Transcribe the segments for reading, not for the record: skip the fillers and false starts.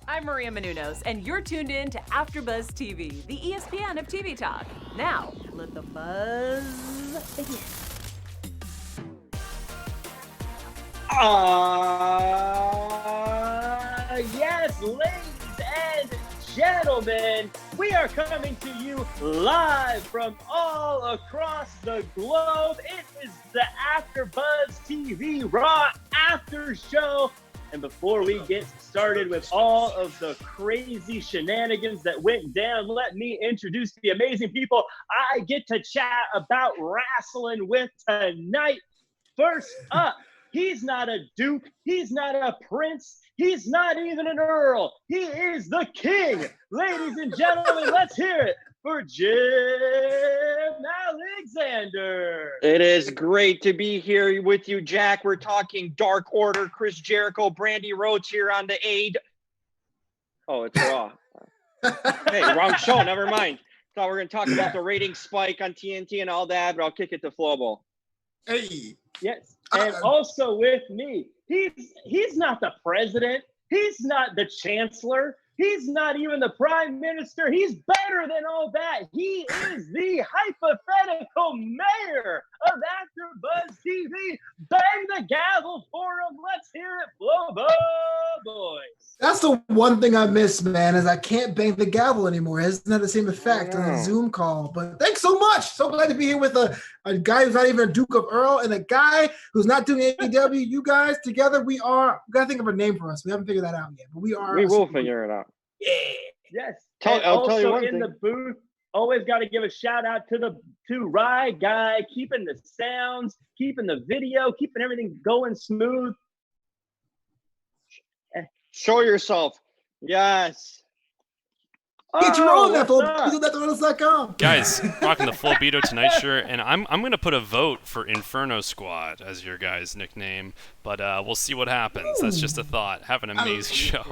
I'm Maria Menounos, and you're tuned in to AfterBuzz TV, the ESPN of TV talk. Now, let the buzz begin. Yes, ladies and gentlemen, we are coming to you live from all across the globe. It is the AfterBuzz TV RAW After Show. And before we get started with all of the crazy shenanigans that went down, let me introduce the amazing people I get to chat about wrestling with tonight. First up, he's not a duke, he's not a prince, he's not even an earl. He is the king. Ladies and gentlemen, let's hear it for Jim Alexander. It is great to be here with you, Jack. We're talking Dark Order, Chris Jericho, Brandy Rhodes here on the aid. Oh, it's Raw. Hey, wrong show. Never mind. Thought we were going to talk about the rating spike on TNT and all that, but I'll kick it to Flobo. Hey. Yes, and also with me, he's not the president. He's not the chancellor. He's not even the prime minister. He's better than all that. He is the hypothetical mayor of AfterBuzz TV. Bang the gavel for him. Let's hear it, Flobo boys. That's the one thing I miss, man, is I can't bang the gavel anymore. It hasn't had the same effect on a Zoom call. But thanks so much. So glad to be here with a guy who's not even a Duke of Earl and a guy who's not doing AEW. You guys together, we got to think of a name for us. We haven't figured that out yet, but we are. We will figure it out. Yeah. Yes. I'll tell you one in thing. The booth, always got to give a shout out to Rye Guy, keeping the sounds, keeping the video, keeping everything going smooth. Show yourself. Yes. Get your own FLBito.com. Guys, rocking the Flobito Tonight shirt, and I'm going to put a vote for Inferno Squad as your guys' nickname, but we'll see what happens. That's just a thought. Have an amazing show.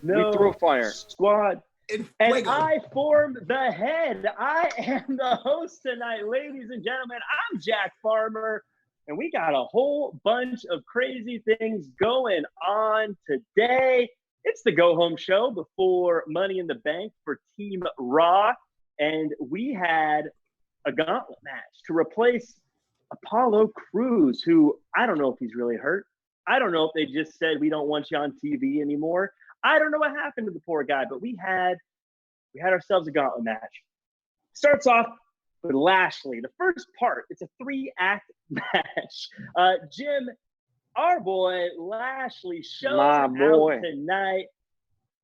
No we throw fire. Squad. And I formed the head. I am the host tonight, ladies and gentlemen. I'm Jack Farmer, and we got a whole bunch of crazy things going on today. It's the go-home show before Money in the Bank for Team Raw, and we had a gauntlet match to replace Apollo Crews, who I don't know if he's really hurt. I don't know if they just said we don't want you on TV anymore. I don't know what happened to the poor guy, but we had ourselves a gauntlet match. Starts off with Lashley. The first part, it's a 3-act match. Jim, our boy Lashley shows out tonight.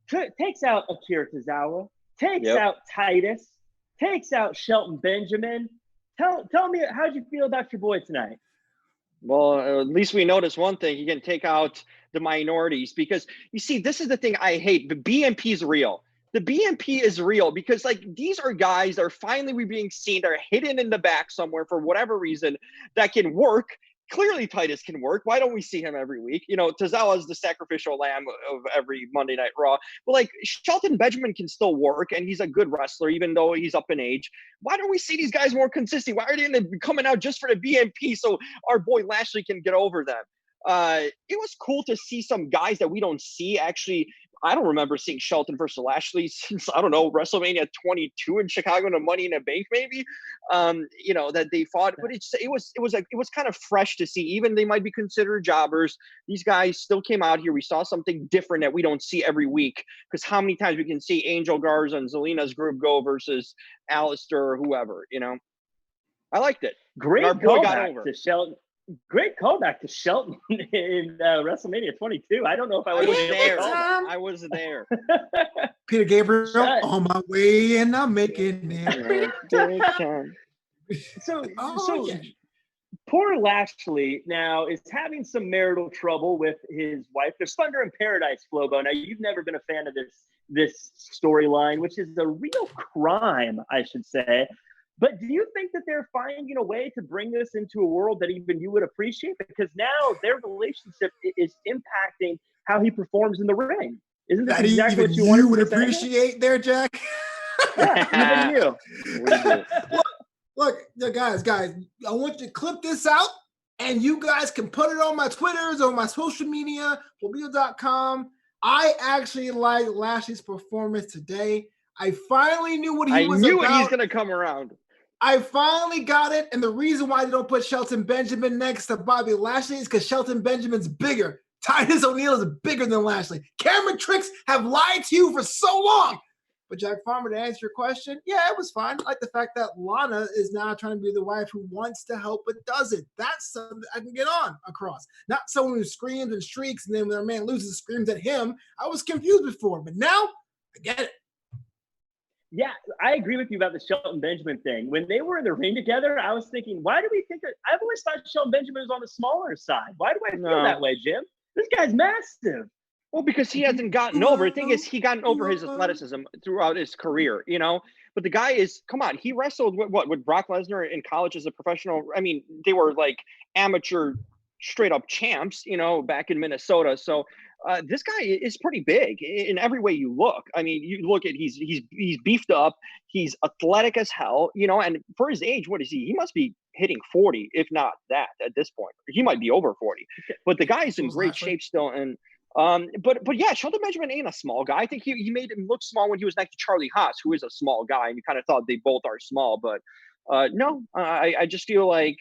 Takes out Akira Tozawa. Takes out Titus. Takes out Shelton Benjamin. Tell me, how'd you feel about your boy tonight? Well, at least we noticed one thing. He can take out the minorities because, you see, this is the thing I hate. The BMP is real. The BMP is real because, like, these are guys that are finally being seen. They're hidden in the back somewhere for whatever reason that can work. Clearly, Titus can work. Why don't we see him every week? You know, Tozawa is the sacrificial lamb of every Monday Night Raw. But, like, Shelton Benjamin can still work, and he's a good wrestler, even though he's up in age. Why don't we see these guys more consistent? Why are they coming out just for the BMP so our boy Lashley can get over them? It was cool to see some guys that we don't see actually. I don't remember seeing Shelton versus Lashley since, I don't know, WrestleMania 22 in Chicago and Money in the Bank, maybe. You know, that they fought, but it was kind of fresh to see. Even they might be considered jobbers. These guys still came out here. We saw something different that we don't see every week. Because how many times we can see Angel Garza and Zelina's group go versus Alistair or whoever, you know? I liked it. Great callback to Shelton. Great callback to Shelton in WrestleMania 22. I don't know if I was there. I was there. Peter Gabriel, on my way, and I'm making it. So poor Lashley now is having some marital trouble with his wife. There's Thunder in Paradise, Flobo. Now, you've never been a fan of this storyline, which is a real crime, I should say. But do you think that they're finding a way to bring this into a world that even you would appreciate? Because now their relationship is impacting how he performs in the ring. Isn't this exactly what you would appreciate there, Jack? Yeah, even you. Look, guys, I want you to clip this out, and you guys can put it on my Twitters or my social media, Flobito.com. I actually like Lashley's performance today. I finally knew what he was about. I knew he's going to come around. I finally got it. And the reason why they don't put Shelton Benjamin next to Bobby Lashley is because Shelton Benjamin's bigger. Titus O'Neil is bigger than Lashley. Camera tricks have lied to you for so long. But Jack Farmer, to answer your question, yeah, it was fine. I like the fact that Lana is now trying to be the wife who wants to help but doesn't. That's something I can get on across. Not someone who screams and shrieks and then when their man loses, screams at him. I was confused before, but now I get it. Yeah, I agree with you about the Shelton Benjamin thing. When they were in the ring together, I was thinking, why do we think that? I've always thought Shelton Benjamin was on the smaller side. Why do I feel that way, Jim? This guy's massive. Well, because he hasn't gotten over. The thing is, he gotten over his athleticism throughout his career, you know. But the guy is, come on, he wrestled with Brock Lesnar in college as a professional. I mean, they were like amateur, straight up champs, you know, back in Minnesota. So this guy is pretty big in every way you look. I mean, you look at he's beefed up, he's athletic as hell, you know. And for his age, what is he? He must be hitting 40, if not that, at this point. He might be over 40. But the guy is in great shape still, and. But yeah, Shelton Benjamin ain't a small guy. I think he made him look small when he was next to Charlie Haas, who is a small guy, and you kind of thought they both are small. But no, I just feel like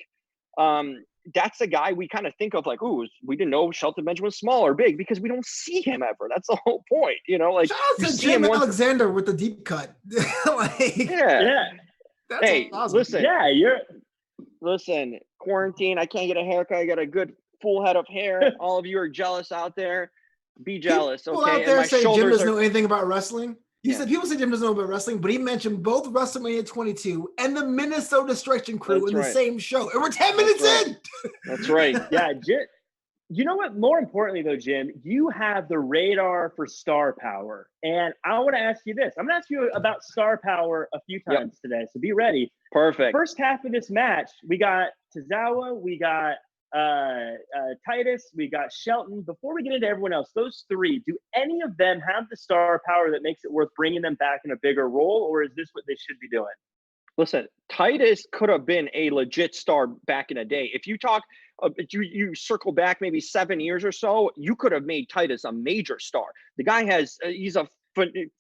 that's a guy we kind of think of like, ooh, we didn't know Shelton Benjamin was small or big because we don't see him ever. That's the whole point, you know. Like, shout out to Jim Alexander with the deep cut. Like, yeah. That's hey, awesome. listen, quarantine. I can't get a haircut. I got a good full head of hair. All of you are jealous out there. Be jealous, people okay? Out there and my say Jim doesn't know are... anything about wrestling. He said people say Jim doesn't know about wrestling, but he mentioned both WrestleMania 22 and the Minnesota Stretching Crew in the same show. And we're 10 minutes in. That's right. Yeah, Jim. You know what? More importantly, though, Jim, you have the radar for star power. And I want to ask you this. I'm going to ask you about star power a few times today, so be ready. Perfect. First half of this match, we got Tozawa, we got Titus, we got Shelton. Before we get into everyone else, those three, do any of them have the star power that makes it worth bringing them back in a bigger role, or is this what they should be doing? Listen, Titus could have been a legit star back in the day. If you talk, you circle back maybe 7 years or so, you could have made Titus a major star. The guy has, he's a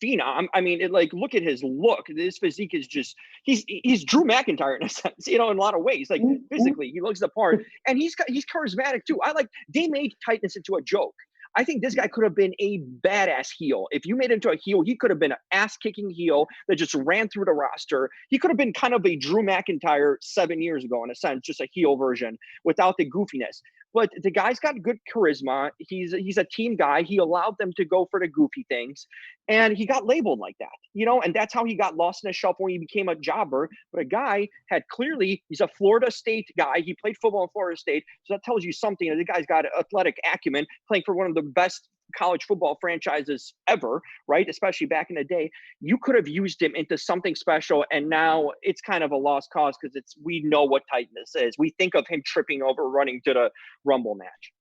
phenom. I mean, look at his look. His physique is just, he's Drew McIntyre in a sense, you know, in a lot of ways. Like physically, he looks the part, and he's charismatic too. They made Titus into a joke. I think this guy could have been a badass heel. If you made him into a heel, he could have been an ass-kicking heel that just ran through the roster. He could have been kind of a Drew McIntyre 7 years ago, in a sense, just a heel version without the goofiness. But the guy's got good charisma. He's a team guy. He allowed them to go for the goofy things. And he got labeled like that, you know, and that's how he got lost in the shuffle when he became a jobber. But a guy he's a Florida State guy. He played football in Florida State. So that tells you something. The guy's got athletic acumen, playing for one of the best college football franchises ever, right? Especially back in the day. You could have used him into something special, and now it's kind of a lost cause because we know what tightness is. We think of him tripping over running to the Rumble match.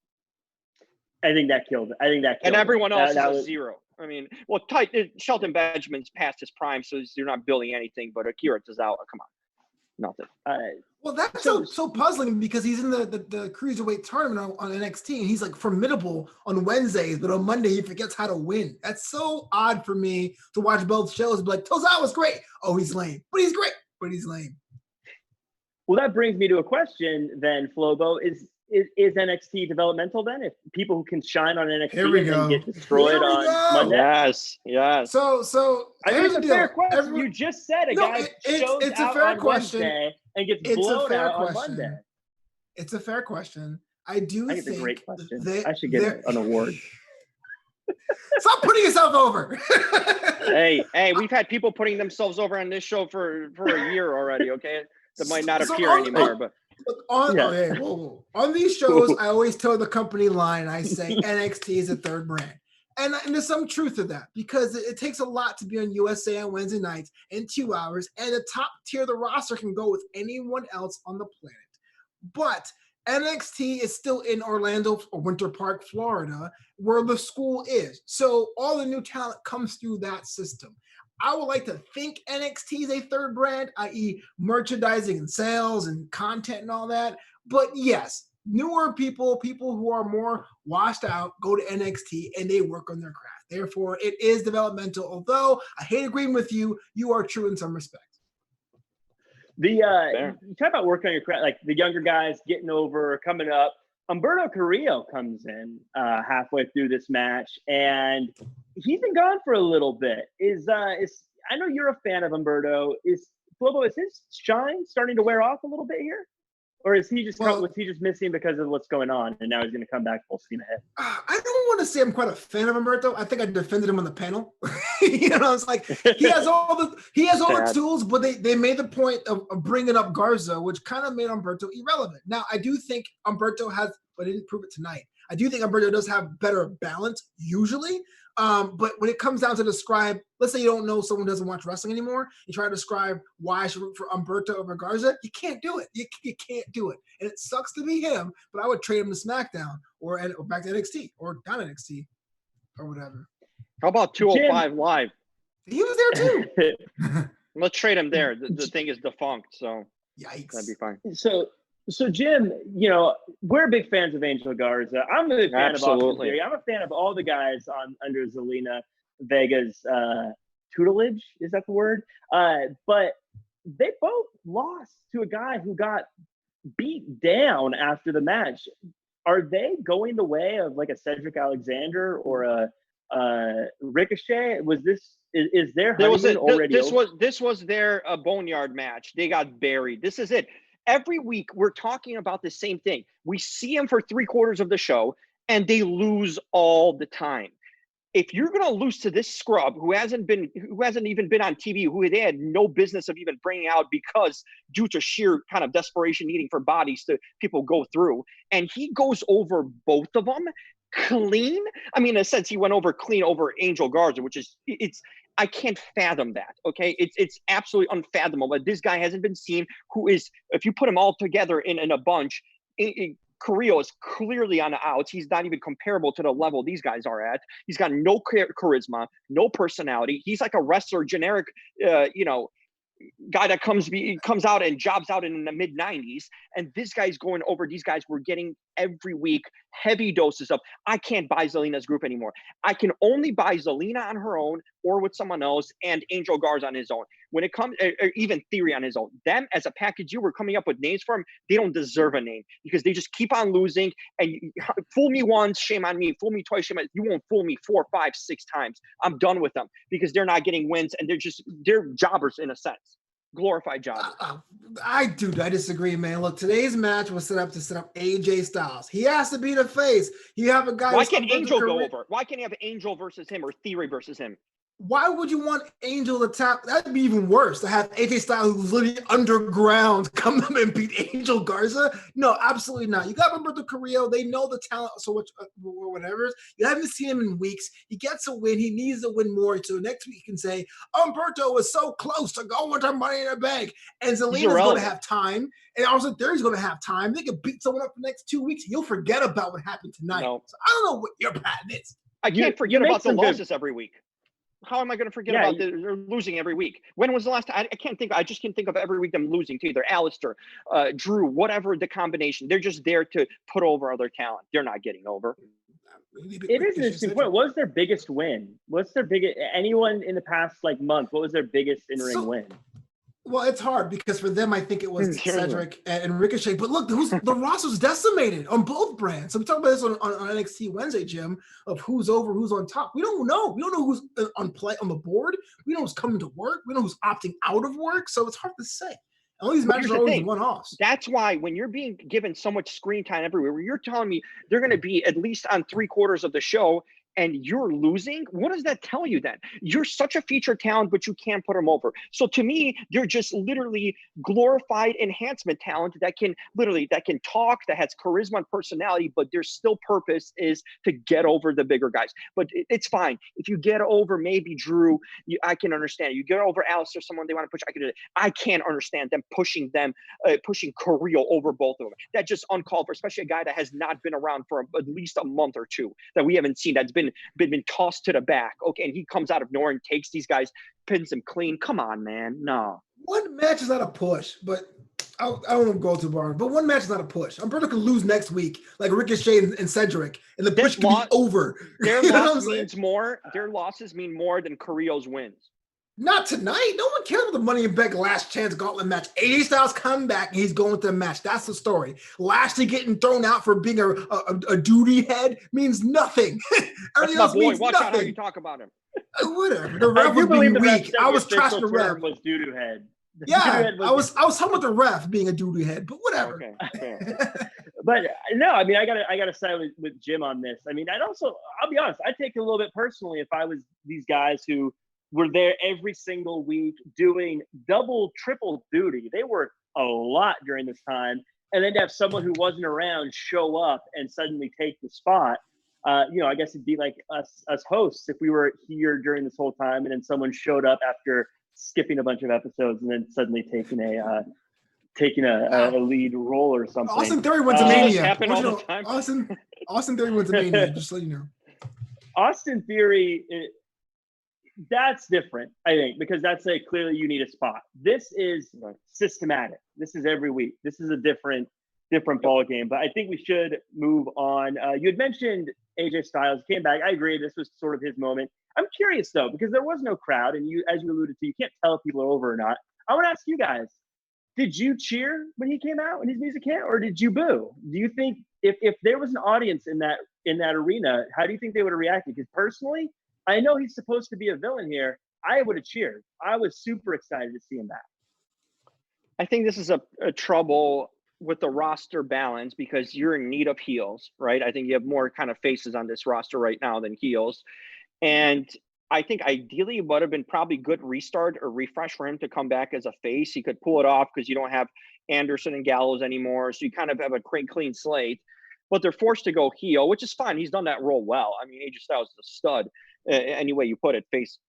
I think that killed it. And everyone else is a zero. I mean, well, Shelton Benjamin's past his prime, so you're not building anything. But Akira Tozawa, come on, nothing. Well, that's so puzzling because he's in the cruiserweight tournament on NXT, and he's like formidable on Wednesdays, but on Monday he forgets how to win. That's so odd for me to watch both shows and be like, Tozawa's great. Oh, he's lame, but he's great, but he's lame. Well, that brings me to a question then, Flobo. Is NXT developmental then? If people who can shine on NXT and then get destroyed on Monday? Yes. So I think it's a fair question. You just said guy shows out on Wednesday and gets blown out on Monday. It's a fair question. I think it's a great question. I should get an award. Stop putting yourself over. hey, we've had people putting themselves over on this show for a year already, okay? That might not appear anymore, but on these shows, I always tell the company line. I say NXT is a third brand, and there's some truth to that because it takes a lot to be on USA on Wednesday nights in 2 hours, and the top tier of the roster can go with anyone else on the planet. But NXT is still in Orlando or Winter Park, Florida, where the school is. So all the new talent comes through that system. I would like to think NXT is a third brand, i.e. merchandising and sales and content and all that. But yes, newer people who are more washed out, go to NXT and they work on their craft. Therefore, it is developmental. Although I hate agreeing with you, you are true in some respects. You talk about working on your craft, like the younger guys getting over, coming up. Humberto Carrillo comes in halfway through this match, and he's been gone for a little bit. I know you're a fan of Humberto. Flobo, is his shine starting to wear off a little bit here? Or is he was he just missing because of what's going on, and now he's going to come back full steam ahead? I don't want to say I'm quite a fan of Humberto. I think I defended him on the panel. It's like he has all the tools, but they made the point of bringing up Garza, which kind of made Humberto irrelevant. Now, I do think Humberto has, but he didn't prove it tonight. I do think Humberto does have better balance usually. But when it comes down to describe, let's say you don't know someone who doesn't watch wrestling anymore, you try to describe why I should root for Humberto over Garza, you can't do it. You can't do it. And it sucks to be him, but I would trade him to SmackDown or back to NXT or down NXT or whatever. How about 205 Live? He was there too. Let's trade him there. The thing is defunct, so yikes. That'd be fine. So Jim, we're big fans of Angel Garza. I'm a big fan of Austin Theory. I'm a fan of all the guys under Zelina Vega's tutelage. Is that the word? But they both lost to a guy who got beat down after the match. Are they going the way of like a Cedric Alexander or a Ricochet? Is their honeymoon already over? This was their boneyard match. They got buried. This is it. Every week, we're talking about the same thing. We see them for 3/4 of the show, and they lose all the time. If you're going to lose to this scrub who hasn't even been on TV, who they had no business of even bringing out because due to sheer kind of desperation needing for bodies to people go through, and he goes over both of them clean. I mean, in a sense, he went over clean over Angel Garza, which is I can't fathom that. Okay, it's absolutely unfathomable that this guy hasn't been seen. Who is, if you put them all together in a bunch, Carrillo is clearly on the outs. He's not even comparable to the level these guys are at. He's got no charisma, no personality. He's like a wrestler, generic, guy that comes out and jobs out in the mid-90s, and this guy's going over these guys we're getting every week heavy doses of. I can't buy Zelina's group anymore. I can only buy Zelina on her own or with someone else, and Angel Garza on his own. When it comes, or even Theory on his own, them as a package, you were coming up with names for them. They don't deserve a name because they just keep on losing. And fool me once, shame on me. Fool me twice, shame on you. Won't fool me 4, 5, 6 times. I'm done with them because they're not getting wins, and they're jobbers in a sense. Glorified jobbers. I disagree, man. Look, today's match was set up AJ Styles. He has to be the face. You have a guy. Why can't Angel go over? Why can't you have Angel versus him or Theory versus him? Why would you want Angel to tap? That'd be even worse to have AJ Styles, who's literally underground, come up and beat Angel Garza. No, absolutely not. You got Humberto Carrillo. They know the talent so much, whatever. You haven't seen him in weeks. He gets a win. He needs to win more. So next week you can say, Humberto was so close to going to Money in the Bank. And Zelina's going to have time. And also Theory's going to have time. They can beat someone up the next 2 weeks. You'll forget about what happened tonight. No. So I don't know what your pattern is. I can't forget about the losses every week. How am I going to forget about they're losing every week? When was the last time? I just can't think of every week them losing to either Alistair, Drew, whatever the combination. They're just there to put over other talent. They're not getting over. It is an interesting point. What was their biggest win? What's their biggest, anyone in the past month, what was their biggest in-ring win? Well, it's hard because for them, I think it was Cedric and Ricochet. But look, the roster's decimated on both brands. So we talked about this on NXT Wednesday, Jim, of who's over, who's on top. We don't know. We don't know who's on the board. We know who's coming to work. We know who's opting out of work. So it's hard to say. All these matches are always one-offs. That's why when you're being given so much screen time everywhere, where you're telling me they're going to be at least on 3/4 of the show, and you're losing, what does that tell you then? You're such a featured talent, but you can't put them over. So to me, they're just literally glorified enhancement talent that can talk, that has charisma and personality, but their still purpose is to get over the bigger guys. But it's fine. If you get over maybe Drew, I can understand. You get over Alistair, someone they want to push, I can do it. I can't understand them pushing Carrillo over both of them. That's just uncalled for, especially a guy that has not been around for at least a month or two, that we haven't seen, that's been tossed to the back. Okay, and he comes out of nowhere and takes these guys, pins them clean. Come on, man. No. One match is not a push, but I don't want to go too far, but one match is not a push. Umberto could lose next week, like Ricochet and Cedric, and the push could be over. Their loss means more. Their losses mean more than Carrillo's wins. Not tonight. No one cares about the Money in Bank last chance gauntlet match. AJ Styles come back and he's going to the match. That's the story. Lashley getting thrown out for being a duty head means nothing. That's my boy. Watch out how you talk about him. Whatever. The ref was being weak. I was trashing the ref. Was doo-doo head. Yeah, I was talking about the ref being a doo-doo head, but whatever. Okay. But no, I mean, I gotta side with Jim on this. I mean, I'll be honest, I'd take it a little bit personally if I was these guys who were there every single week doing double, triple duty. They worked a lot during this time, and then to have someone who wasn't around show up and suddenly take the spot. I guess it'd be like us hosts if we were here during this whole time, and then someone showed up after skipping a bunch of episodes and then suddenly taking a lead role or something. Austin Theory went to Mania. Happen all the time. Austin Theory went to Mania. Just so you know. Austin Theory. That's different, I think, because that's clearly you need a spot. This is systematic. This is every week. This is a different ball game. But I think we should move on. You had mentioned AJ Styles came back. I agree. This was sort of his moment. I'm curious though, because there was no crowd, and as you alluded to, you can't tell if people are over or not. I want to ask you guys: did you cheer when he came out when his music hit, or did you boo? Do you think if there was an audience in that arena, how do you think they would have reacted? Because personally, I know he's supposed to be a villain here. I would have cheered. I was super excited to see him back. I think this is a trouble with the roster balance because you're in need of heels, right? I think you have more kind of faces on this roster right now than heels. And I think ideally it would have been probably good restart or refresh for him to come back as a face. He could pull it off because you don't have Anderson and Gallows anymore. So you kind of have a clean slate. But they're forced to go heel, which is fine. He's done that role well. I mean, AJ Styles is a stud. Any way you put it, face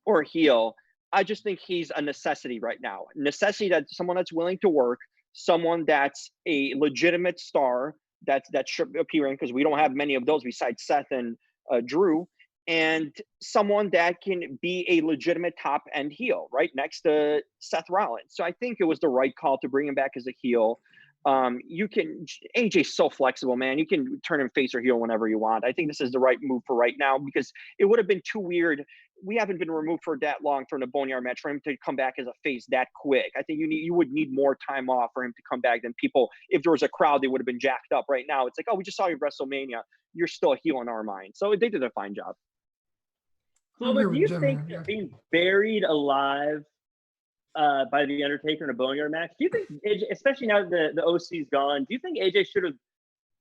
or heel. I just think he's a necessity right now. Necessity that someone that's willing to work, someone that's a legitimate star that should appear in, because we don't have many of those besides Seth and Drew, and someone that can be a legitimate top end heel right next to Seth Rollins. So I think it was the right call to bring him back as a heel. AJ's so flexible, man. You can turn him face or heel whenever you want. I think this is the right move for right now because it would have been too weird. We haven't been removed for that long from the Boneyard match for him to come back as a face that quick. I think you would need more time off for him to come back than people. If there was a crowd, they would have been jacked up right now. It's like, oh, we just saw you at WrestleMania. You're still a heel in our mind. So they did a fine job. Flobo, do you think that being buried alive by the Undertaker in a Boneyard match, do you think AJ, especially now that the OC's gone, do you think AJ should have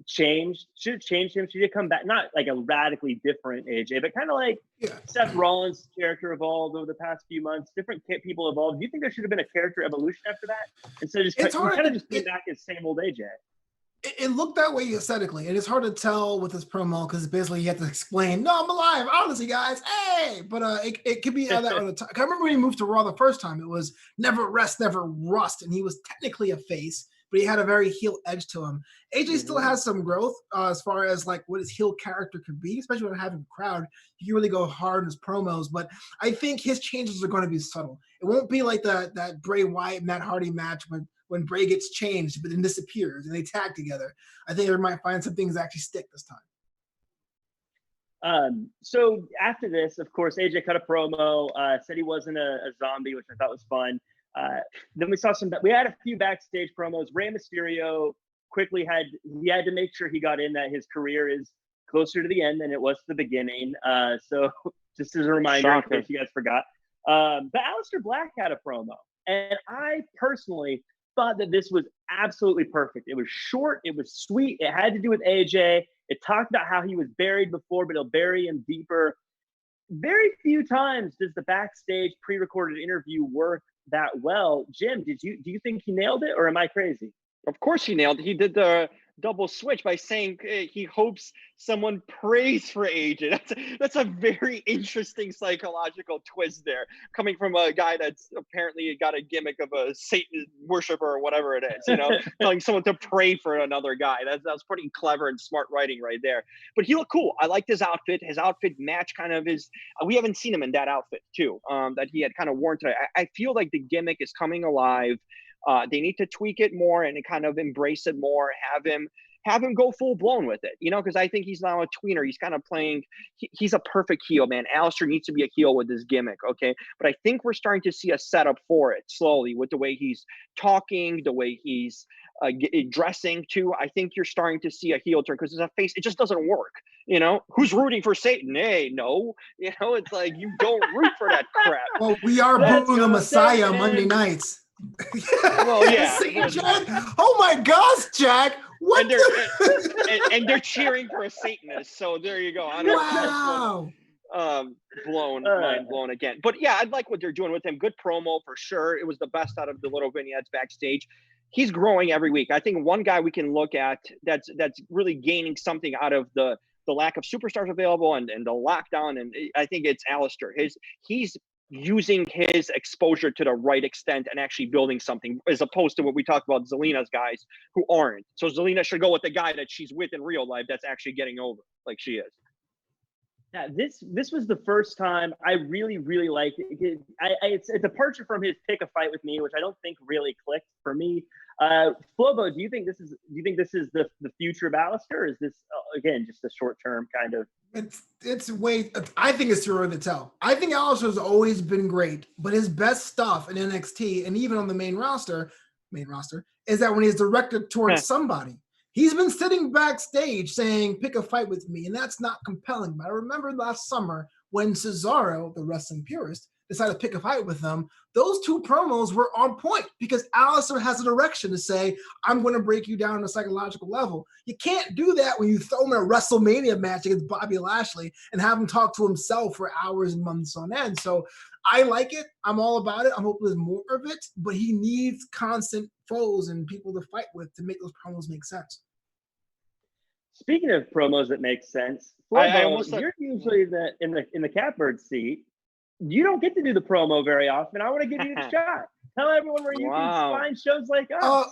changed him? Should he come back? Not like a radically different AJ, but kind of like Seth Rollins' character evolved over the past few months. Different people evolved. Do you think there should have been a character evolution after that instead of just came back as same old AJ? It looked that way aesthetically, and it's hard to tell with this promo because basically you have to explain, no, I'm alive, honestly, guys, hey! But it could be that other time. I remember when he moved to Raw the first time, it was never rest, never rust, and he was technically a face, but he had a very heel edge to him. AJ still has some growth as far as like what his heel character could be, especially when having a crowd. He can really go hard in his promos, but I think his changes are going to be subtle. It won't be like that Bray Wyatt, Matt Hardy match when Bray gets changed but then disappears and they tag together. I think they might find some things that actually stick this time. So after this, of course, AJ cut a promo, said he wasn't a zombie, which I thought was fun. Then we had a few backstage promos. Rey Mysterio quickly had to make sure he got in that his career is closer to the end than it was to the beginning. So just as a reminder, in case you guys forgot. But Aleister Black had a promo, and I personally thought that this was absolutely perfect. It was short, it was sweet, it had to do with AJ. It talked about how he was buried before, but he'll bury him deeper. Very few times does the backstage pre-recorded interview work that well. Jim, do you think he nailed it, or am I crazy? Of course he nailed it. He did the double switch by saying he hopes someone prays for AJ. That's a very interesting psychological twist there, coming from a guy that's apparently got a gimmick of a Satan worshiper or whatever it is, telling someone to pray for another guy. That's pretty clever and smart writing right there. But he looked cool. I liked his outfit. His outfit match kind of is, we haven't seen him in that outfit too, that he had kind of worn today. I feel like the gimmick is coming alive. They need to tweak it more and kind of embrace it more. Have him go full blown with it, because I think he's now a tweener. He's kind of playing. He's a perfect heel, man. Alistair needs to be a heel with his gimmick, okay? But I think we're starting to see a setup for it slowly with the way he's talking, the way he's dressing too. I think you're starting to see a heel turn because as a face, it just doesn't work. Who's rooting for Satan? Hey, no. It's like you don't root for that crap. Well, we are booing the Messiah on Monday nights. Well, yeah. Jack? Oh my gosh, Jack! What? And they're cheering for a Satanist. So there you go. Wow. Mind blown again. But yeah, I like what they're doing with him. Good promo for sure. It was the best out of the little vignettes backstage. He's growing every week. I think one guy we can look at that's really gaining something out of the lack of superstars available and the lockdown, and I think it's Alistair. He's using his exposure to the right extent and actually building something, as opposed to what we talked about Zelina's guys who aren't. So Zelina should go with the guy that she's with in real life that's actually getting over like she is. Yeah, this was the first time I really, really liked it. It's a departure from his pick a fight with me, which I don't think really clicked for me. Flobo, do you think this is the future of Alistair, or is this again just a short term kind of? I think it's too early to tell. I think Alistair's always been great, but his best stuff in NXT and even on the main roster is that when he's directed towards somebody. He's been sitting backstage saying, pick a fight with me, and that's not compelling. But I remember last summer when Cesaro, the wrestling purist, decided to pick a fight with them, those two promos were on point because Alistair has a direction to say, I'm going to break you down on a psychological level. You can't do that when you throw him in a WrestleMania match against Bobby Lashley and have him talk to himself for hours and months on end. So I like it. I'm all about it. I'm hoping there's more of it, but he needs constant foes and people to fight with to make those promos make sense. Speaking of promos that make sense, you're usually in the catbird seat. You don't get to do the promo very often. I want to give you the shot. Tell everyone where you can find shows like us.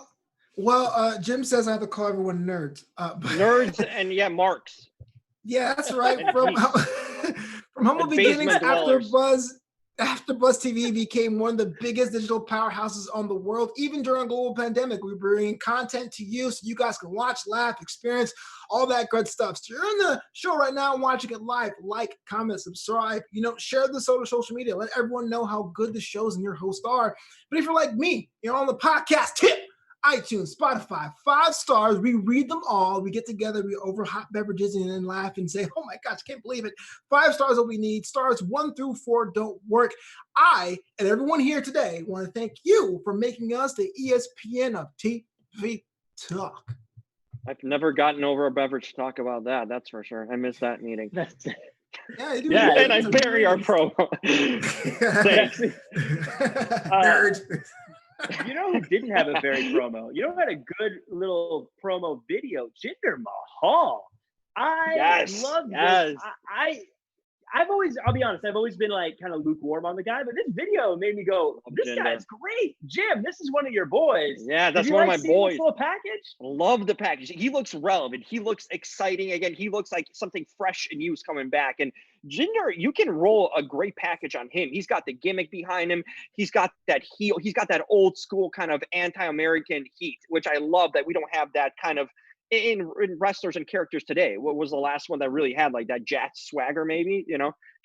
Jim says I have to call everyone nerds. Nerds and marks. Yeah, that's right. From humble beginnings, AfterBuzz TV became one of the biggest digital powerhouses on the world. Even during a global pandemic, we bring content to you so you guys can watch, laugh, experience, all that good stuff. So you're in the show right now watching it live. Like, comment, subscribe. Share this on social media. Let everyone know how good the shows and your hosts are. But if you're like me, you're on the podcast tip. iTunes, Spotify, 5 stars. We read them all. We get together, we over hot beverages and then laugh and say, oh my gosh, can't believe it. 5 stars all we need. Stars 1 through 4 don't work. I and everyone here today want to thank you for making us the ESPN of TV Talk. I've never gotten over a beverage talk about that. That's for sure. I missed that meeting. And I bury our promo. Thanks. Nerd. You know who didn't have a very promo? You know who had a good little promo video? Jinder Mahal. I love this. I'll be honest, I've always been like kind of lukewarm on the guy, but this video made me go, this guy's great. Jim, this is one of your boys. Yeah, that's one of my boys. Full package? Love the package. He looks relevant. He looks exciting. Again, he looks like something fresh and new is coming back. And Jinder, you can roll a great package on him. He's got the gimmick behind him. He's got that heel. He's got that old school kind of anti-American heat, which I love that we don't have that kind of in wrestlers and characters today. What was the last one that really had like that Jack swagger maybe,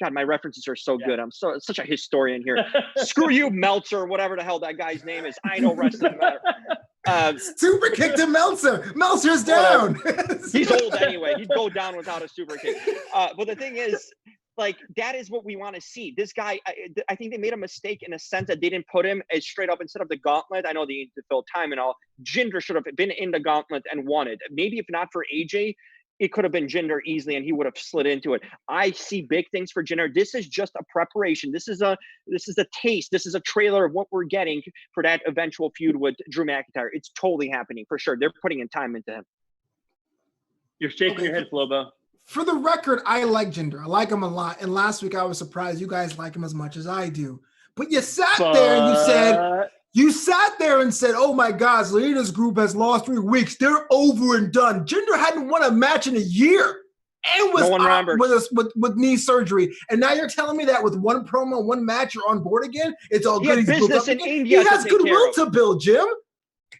God, my references are so good. I'm such a historian here. Screw you, Meltzer, whatever the hell that guy's name is. I know wrestling better. Super kick to Meltzer. Meltzer's down. He's old anyway. He'd go down without a super kick. But the thing is, like, that is what we want to see. This guy, I think they made a mistake in a sense that they didn't put him as straight up instead of the Gauntlet. I know they need to fill time and all. Jinder should have been in the Gauntlet and won it. Maybe if not for AJ, it could have been Jinder easily and he would have slid into it. I see big things for Jinder. This is just a preparation. This is a taste. This is a trailer of what we're getting for that eventual feud with Drew McIntyre. It's totally happening for sure. They're putting in time into him. You're shaking your head, Flobo. For the record, I like Jinder. I like him a lot. And last week I was surprised you guys like him as much as I do. But you sat there and you said, oh my God, Zelina's group has lost 3 weeks. They're over and done. Jinder hadn't won a match in a year. and with knee surgery. And now you're telling me that with one promo, one match, you're on board again? It's all good. He's built up in again. India. He has goodwill to build, Jim.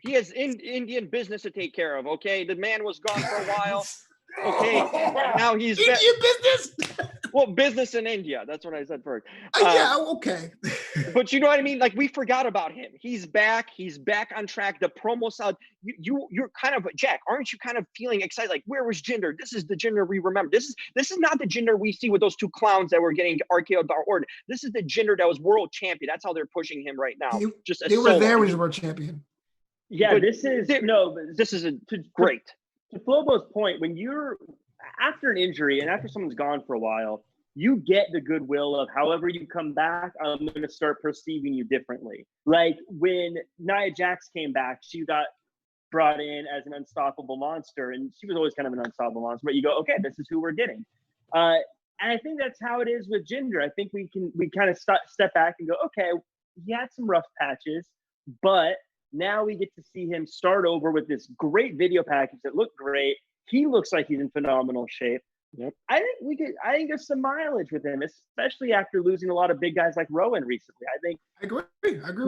He has Indian business to take care of. Okay, the man was gone for a while. Okay, now he's Indian business. Well, business in India. That's what I said first. Yeah, okay. But you know what I mean? Like, we forgot about him. He's back. He's back on track. The promo sound. You're kind of, Jack, aren't you kind of feeling excited? Like, where was Jinder? This is the Jinder we remember. This is not the Jinder we see with those two clowns that were getting RKO'd by Orton. This is the Jinder that was world champion. That's how they're pushing him right now. They were there when he was world champion. Yeah, but this is great. To Flobo's point, when you're after an injury and after someone's gone for a while, you get the goodwill of however you come back, I'm going to start perceiving you differently. Like when Nia Jax came back, she got brought in as an unstoppable monster, and she was always kind of an unstoppable monster, but you go, okay, this is who we're getting. And I think that's how it is with Jinder. I think we kind of step back and go, okay, he had some rough patches, but now we get to see him start over with this great video package that looked great. He looks like he's in phenomenal shape. Yep. I think there's some mileage with him, especially after losing a lot of big guys like Rowan recently. I agree.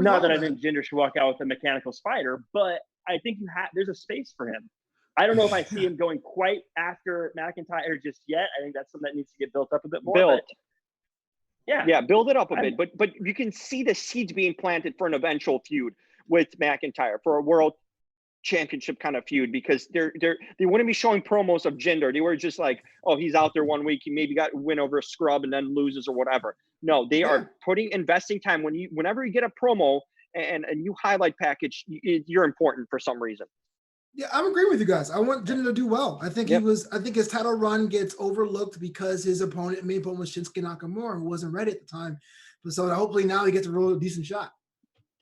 Not that I think Jinder should walk out with a mechanical spider, but I think there's a space for him. I don't know if I see him going quite after McIntyre just yet. I think that's something that needs to get built up a bit more. Yeah, build it up a bit. But you can see the seeds being planted for an eventual feud with McIntyre, for a world championship kind of feud, because they wouldn't be showing promos of Jinder. They were just like, oh, he's out there one week, he maybe got win over a scrub and then loses or whatever. No, they are investing time. Whenever you get a promo and a new highlight package, you're important for some reason. Yeah, I'm agreeing with you guys. I want Jinder to do well. I think I think his title run gets overlooked because his main opponent was Shinsuke Nakamura, who wasn't ready at the time. But so hopefully now he gets a real decent shot.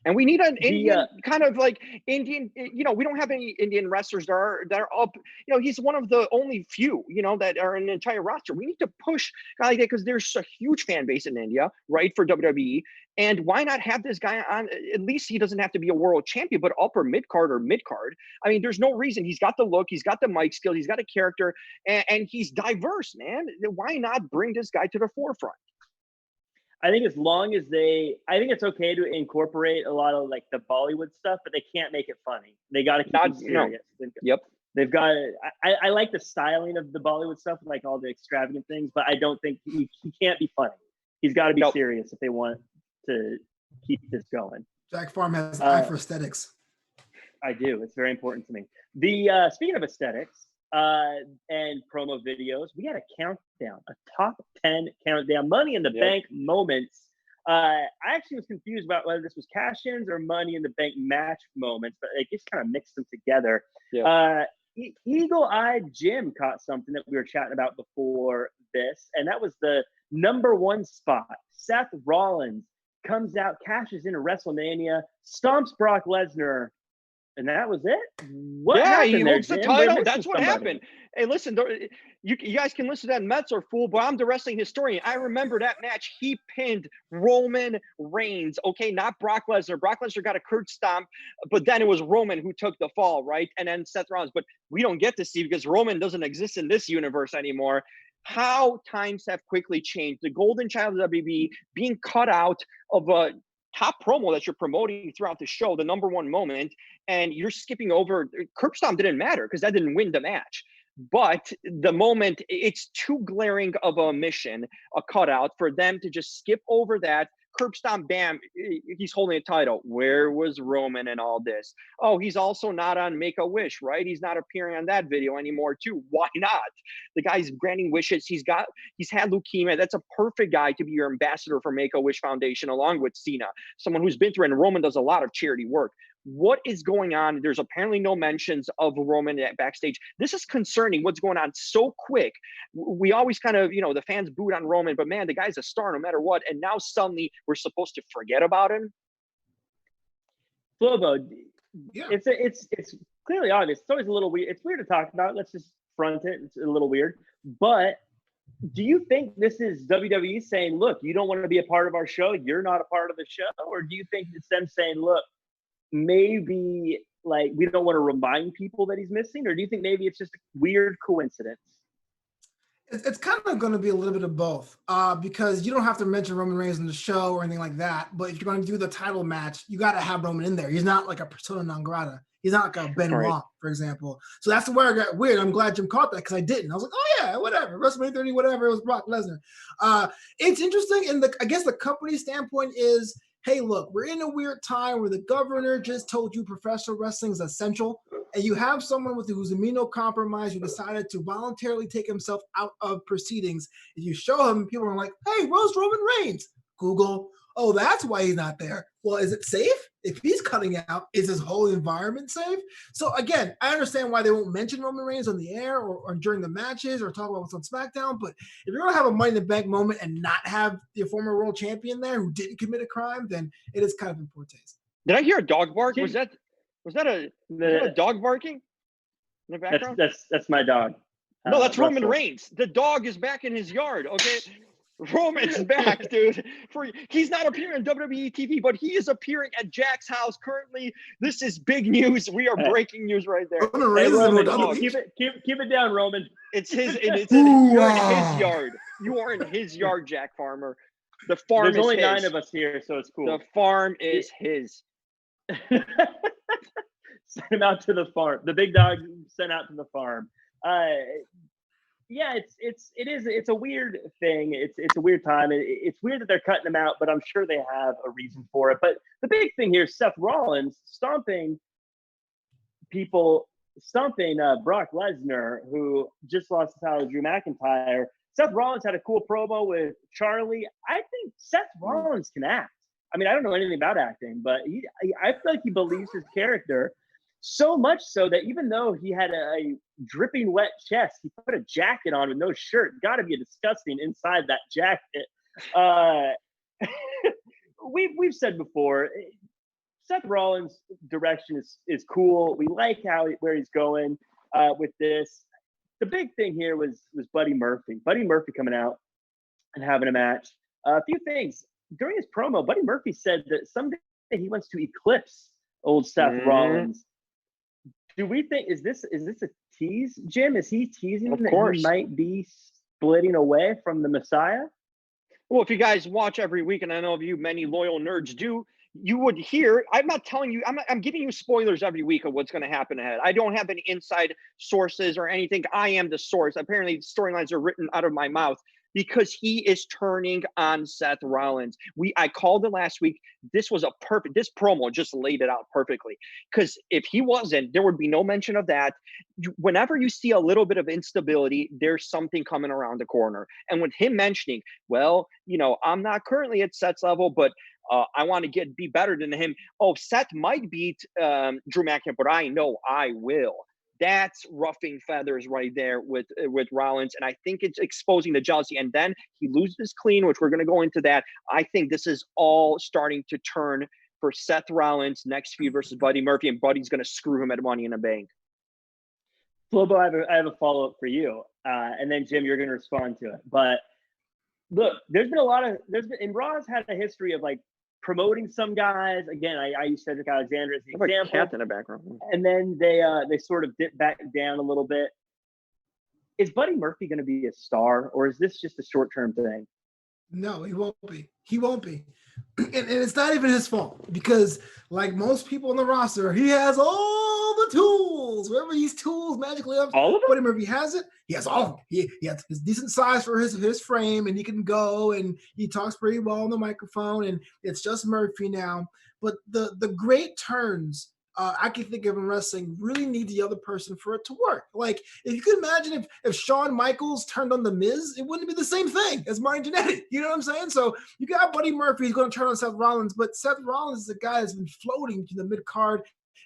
And we need an Indian kind of like Indian, we don't have any Indian wrestlers that are up. He's one of the only few, that are in the entire roster. We need to push a guy like that because there's a huge fan base in India, right, for WWE. And why not have this guy on? At least he doesn't have to be a world champion, but upper mid-card or mid-card. I mean, there's no reason. He's got the look, he's got the mic skill, he's got a character, and he's diverse, man. Why not bring this guy to the forefront? I think as long as I think it's okay to incorporate a lot of like the Bollywood stuff, but they can't make it funny. They got to keep it serious. Yep. They've got I like the styling of the Bollywood stuff, like all the extravagant things, but I don't think he can't be funny. He's got to be serious if they want to keep this going. Jack Farm has an eye for aesthetics. I do. It's very important to me. Speaking of aesthetics, and promo videos, we had a countdown, a top 10 countdown, Money in the Bank moments. I actually was confused about whether this was cash-ins or Money in the Bank match moments, but I just kind of mixed them together. Eagle-eyed Jim caught something that we were chatting about before this, and that was the number one spot. Seth Rollins comes out, cashes in a WrestleMania, stomps Brock Lesnar, and that was it? What happened he there, holds the Jim? title. That's what happened. Hey, listen, you guys can listen to that Metzer fool, but I'm the wrestling historian. I remember that match. He pinned Roman Reigns, okay, not Brock Lesnar. Brock Lesnar got a curb stomp, but then it was Roman who took the fall, right? And then Seth Rollins. But we don't get to see because Roman doesn't exist in this universe anymore. How times have quickly changed. The golden child of WB being cut out of a top promo that you're promoting throughout the show, the number one moment, and you're skipping over. Curb stomp didn't matter because that didn't win the match. But the moment, it's too glaring of a omission, a cutout, for them to just skip over that. Curb stomp, bam, he's holding a title. Where was Roman in all this? Oh, he's also not on Make-A-Wish, right? He's not appearing on that video anymore too. Why not? The guy's granting wishes. He's had leukemia. That's a perfect guy to be your ambassador for Make-A-Wish Foundation, along with Cena, someone who's been through, and Roman does a lot of charity work. What is going on? There's apparently no mentions of Roman backstage. This is concerning. What's going on so quick? We always kind of, the fans booed on Roman, but man, the guy's a star no matter what. And now suddenly we're supposed to forget about him. Flobo, it's clearly obvious. It's always a little weird. It's weird to talk about. Let's just front it. It's a little weird. But do you think this is WWE saying, look, you don't want to be a part of our show, you're not a part of the show? Or do you think it's them saying, look, maybe like we don't want to remind people that he's missing? Or do you think maybe it's just a weird coincidence? It's kind of going to be a little bit of both, because you don't have to mention Roman Reigns in the show or anything like that. But if you're going to do the title match, you got to have Roman in there. He's not like a persona non grata. He's not like a Benoit, Right. for example. So that's where I got weird. I'm glad Jim caught that because I didn't. I was like, oh yeah, whatever. WrestleMania 30, whatever. It was Brock Lesnar. It's interesting, and I guess the company standpoint is, hey, look, we're in a weird time where the governor just told you professional wrestling is essential, and you have someone who's immunocompromised who decided to voluntarily take himself out of proceedings. If you show him, people are like, hey, where's Roman Reigns? Google, oh, that's why he's not there. Well, is it safe? If he's cutting out, is his whole environment safe? So again, I understand why they won't mention Roman Reigns on the air or during the matches or talk about what's on SmackDown, but if you're going to have a Money in the Bank moment and not have the former world champion there who didn't commit a crime, then it is kind of in poor taste. Did I hear a dog bark? Was that a dog barking in the background? That's my dog. No, that's Roman Reigns. The dog is back in his yard. Okay. Roman's back, dude. He's not appearing on WWE TV, but he is appearing at Jack's house currently. This is big news. We are breaking news right there. Hey, Roman, keep it down, Roman. It's his. You're in his yard. You are in his yard, Jack Farmer. The farm. There's is only his. 9 of us here, so it's cool. The farm is his. Send him out to the farm. The big dog sent out to the farm. Yeah, it's a weird thing. It's a weird time. It's weird that they're cutting them out, but I'm sure they have a reason for it. But the big thing here is Seth Rollins stomping Brock Lesnar, who just lost the title to Drew McIntyre. Seth Rollins had a cool promo with Charlie. I think Seth Rollins can act. I mean, I don't know anything about acting, but I feel like he believes his character. So much so that even though he had a dripping wet chest, he put a jacket on with no shirt. Got to be disgusting inside that jacket. We've said before, Seth Rollins' direction is cool. We like where he's going with this. The big thing here was Buddy Murphy. Buddy Murphy coming out and having a match. A few things during his promo. Buddy Murphy said that someday he wants to eclipse old Seth Rollins. Do we think is this a tease, Jim? Is he teasing that he might be splitting away from the Messiah? Well, if you guys watch every week, and I know of you many loyal nerds do, you would hear. I'm not telling you. I'm giving you spoilers every week of what's going to happen ahead. I don't have any inside sources or anything. I am the source. Apparently, storylines are written out of my mouth. Because he is turning on Seth Rollins. I called it last week. This promo just laid it out perfectly. Because if he wasn't, there would be no mention of that. Whenever you see a little bit of instability, there's something coming around the corner. And with him mentioning, well, I'm not currently at Seth's level, but I want to be better than him. Oh, Seth might beat Drew McIntyre, but I know I will. That's ruffing feathers right there with Rollins. And I think it's exposing the jealousy. And then he loses clean, which we're going to go into that. I think this is all starting to turn for Seth Rollins next feud versus Buddy Murphy. And Buddy's going to screw him at Money in the Bank. Flobo, I have a follow-up for you. And then, Jim, you're going to respond to it. But look, and Raw's had a history of promoting some guys. Again, I use Cedric Alexander as the example. Cat in the background. And then they sort of dip back down a little bit. Is Buddy Murphy going to be a star, or is this just a short-term thing? No, he won't be. He won't be. And it's not even his fault because, like most people on the roster, he has all the tools. Wherever these tools magically up, all of them? Buddy Murphy has it. He has all of them. He has his decent size for his frame, and he can go, and he talks pretty well on the microphone, and it's just Murphy now. But the great turns I can think of in wrestling really need the other person for it to work. Like, if you could imagine if Shawn Michaels turned on The Miz, it wouldn't be the same thing as Martin Jannetty. You know what I'm saying? So you got Buddy Murphy, he's going to turn on Seth Rollins, but Seth Rollins is a guy that's been floating to the mid-card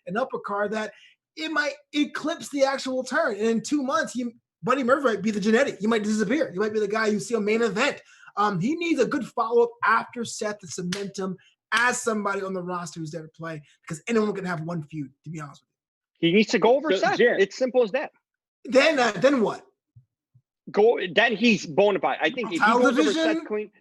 and upper card that it might eclipse the actual turn. And in 2 months, Buddy Murphy might be the Jannetty. He might disappear. He might be the guy you see on main event. He needs a good follow-up after Seth to cement him as somebody on the roster who's there to play, because anyone can have one feud, to be honest with you. He needs to go over Seth. Jim, it's simple as that. Then what? Then he's bona fide. I think if he goes over Seth clean,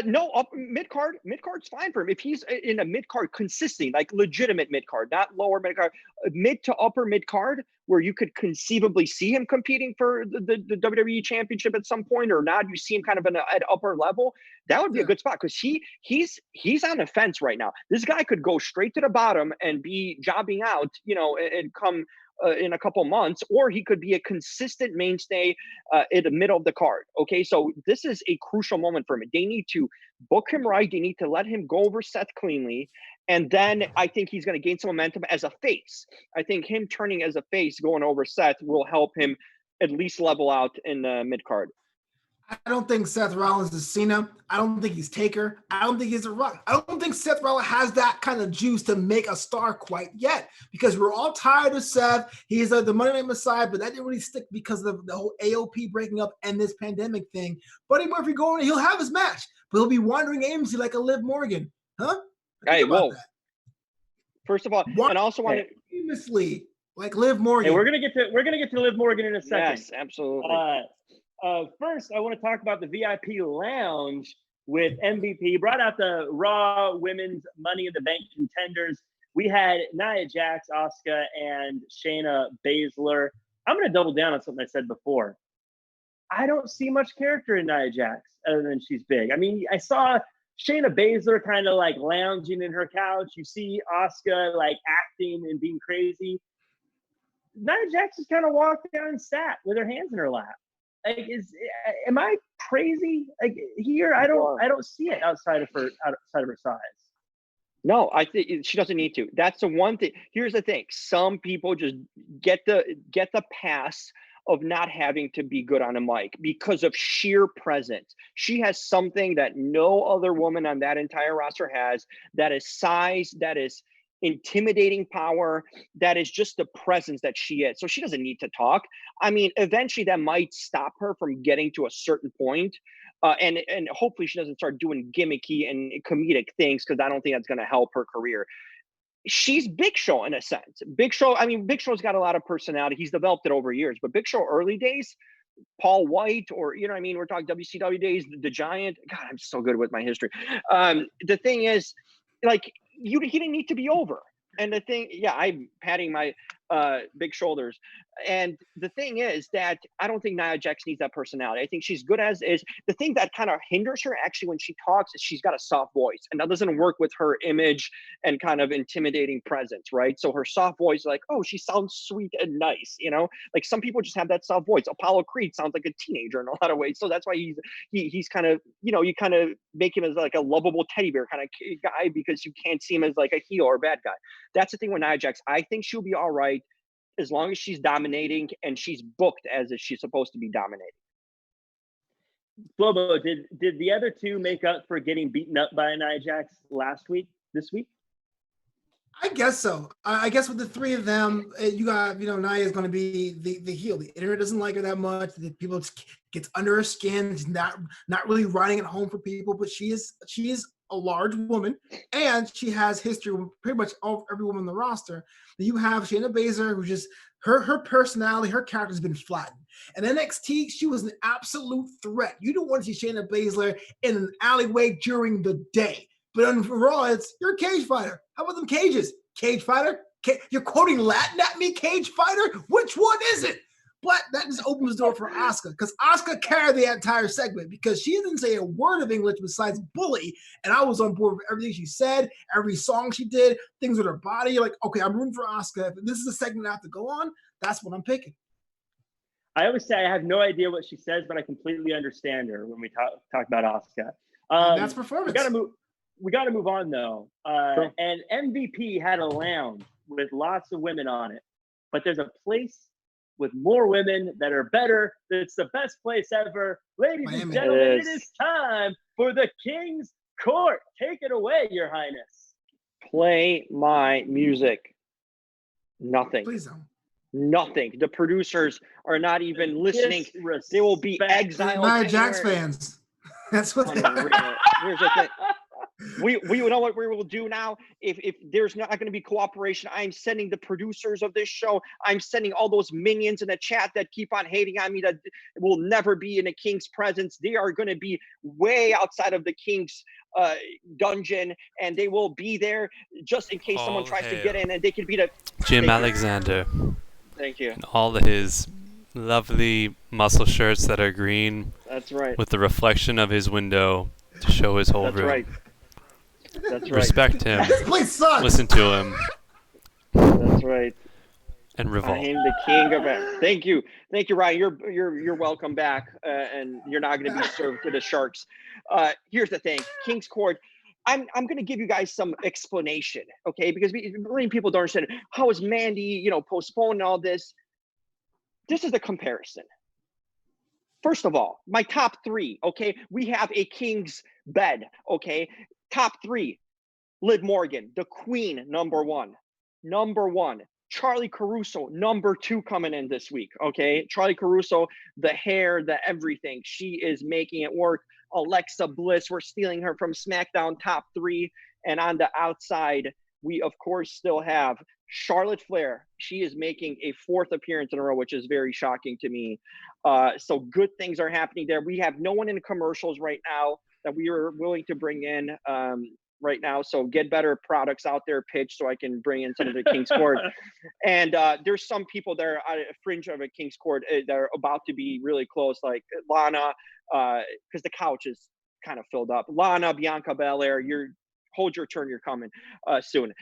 No, up mid card. Mid card's fine for him if he's in a mid card, consistent, like legitimate mid card, not lower mid card, mid to upper mid card, where you could conceivably see him competing for the WWE Championship at some point, or not. You see him kind of at upper level. That would be a good spot because he's on the fence right now. This guy could go straight to the bottom and be jobbing out, and come. In a couple months, or he could be a consistent mainstay in the middle of the card. Okay, so this is a crucial moment for him. They need to book him right. They need to let him go over Seth cleanly, and then I think he's going to gain some momentum as a face. I think him turning as a face, going over Seth, will help him at least level out in the mid card. I don't think Seth Rollins is Cena. I don't think he's Taker. I don't think he's a Rock. I don't think Seth Rollins has that kind of juice to make a star quite yet, because we're all tired of Seth. He's the Monday Night Messiah, but that didn't really stick because of the whole AOP breaking up and this pandemic thing. Buddy Murphy going, he'll have his match, but he'll be wandering aimlessly like a Liv Morgan. Huh? Hey, whoa. First of all, and I also want to famously like Liv Morgan. Hey, we're gonna get to Liv Morgan in a second. Yes, absolutely. First, I want to talk about the VIP lounge with MVP. Brought out the Raw Women's Money in the Bank contenders. We had Nia Jax, Asuka, and Shayna Baszler. I'm going to double down on something I said before. I don't see much character in Nia Jax other than she's big. I mean, I saw Shayna Baszler kind of like lounging in her couch. You see Asuka like acting and being crazy. Nia Jax just kind of walked down and sat with her hands in her lap. Like, am I crazy? Like here, I don't see it outside of her size. No, I think she doesn't need to. That's the one thing. Here's the thing: some people just get the pass of not having to be good on a mic because of sheer presence. She has something that no other woman on that entire roster has. That is size. That is intimidating power. That is just the presence that she is. So she doesn't need to talk. I mean, eventually that might stop her from getting to a certain point. And hopefully she doesn't start doing gimmicky and comedic things, because I don't think that's going to help her career. She's Big Show in a sense. Big Show's got a lot of personality. He's developed it over years. But Big Show early days, Paul White, or, we're talking WCW days, the Giant. God, I'm so good with my history. The thing is, like, he didn't need to be over. And the thing, I'm patting my big shoulders. And the thing is that I don't think Nia Jax needs that personality. I think she's good as is. The thing that kind of hinders her actually when she talks is she's got a soft voice, and that doesn't work with her image and kind of intimidating presence, right? So her soft voice, like, oh, she sounds sweet and nice, like some people just have that soft voice. Apollo Creed sounds like a teenager in a lot of ways. So that's why he's kind of, you kind of make him as like a lovable teddy bear kind of guy, because you can't see him as like a heel or a bad guy. That's the thing with Nia Jax. I think she'll be all right as long as she's dominating and she's booked as if she's supposed to be dominating. Flobo, did the other two make up for getting beaten up by Nia Jax this week? I guess so. I guess with the three of them, you got, Nia is going to be the heel. The internet doesn't like her that much. The people gets under her skin. She's not really riding it home for people, but she is a large woman, and she has history with pretty much every woman on the roster. Then you have Shayna Baszler, who just her personality, her character has been flattened. And NXT, she was an absolute threat. You don't want to see Shayna Baszler in an alleyway during the day. But on Raw, you're a cage fighter. How about them cages? Cage fighter? You're quoting Latin at me, cage fighter? Which one is it? But that just opens the door for Asuka, because Asuka carried the entire segment, because she didn't say a word of English besides bully, and I was on board with everything she said, every song she did, things with her body. Like, okay, I'm rooting for Asuka. If this is a segment I have to go on, that's what I'm picking. I always say I have no idea what she says, but I completely understand her when we talk about Asuka. That's performance. We got to move on, though. Sure. And MVP had a lounge with lots of women on it, but there's a place with more women that are better. It's the best place ever. Ladies and gentlemen, it is time for the King's Court. Take it away, Your Highness. Play my music. Nothing. Please don't. Nothing. The producers are not even listening. They will be exiled. Nia Jax fans. That's what. Here's the thing. we know what we will do now. If there's not going to be cooperation, I'm sending the producers of this show. I'm sending all those minions in the chat that keep on hating on me that will never be in a King's presence. They are going to be way outside of the King's dungeon, and they will be there just in case someone tries to get in, and they can be the Jim Alexander. Thank you. And all of his lovely muscle shirts that are green. That's right. With the reflection of his window to show his whole room. That's right. That's right. Respect him. This place sucks. Listen to him. That's right. And revolt. I am the king of it. Thank you, Ryan. You're welcome back, and you're not going to be served to the Sharks. Here's the thing, King's Court. I'm going to give you guys some explanation, okay? Because many people don't understand how is Mandy, postponing all this. This is the comparison. First of all, my top three, okay? We have a King's bed, okay? Top three, Liv Morgan, the queen, number one. Charlie Caruso, number two, coming in this week, okay? Charlie Caruso, the hair, the everything. She is making it work. Alexa Bliss, we're stealing her from SmackDown, top three. And on the outside, we, of course, still have Charlotte Flair. She is making a fourth appearance in a row, which is very shocking to me. So good things are happening there. We have no one in commercials right now that we are willing to bring in right now. So get better products out there, pitch, so I can bring in some of the King's Court. And there's some people that are at a fringe of a King's Court that are about to be really close, like Lana, because the couch is kind of filled up. Lana, Bianca Belair, hold your turn, you're coming soon.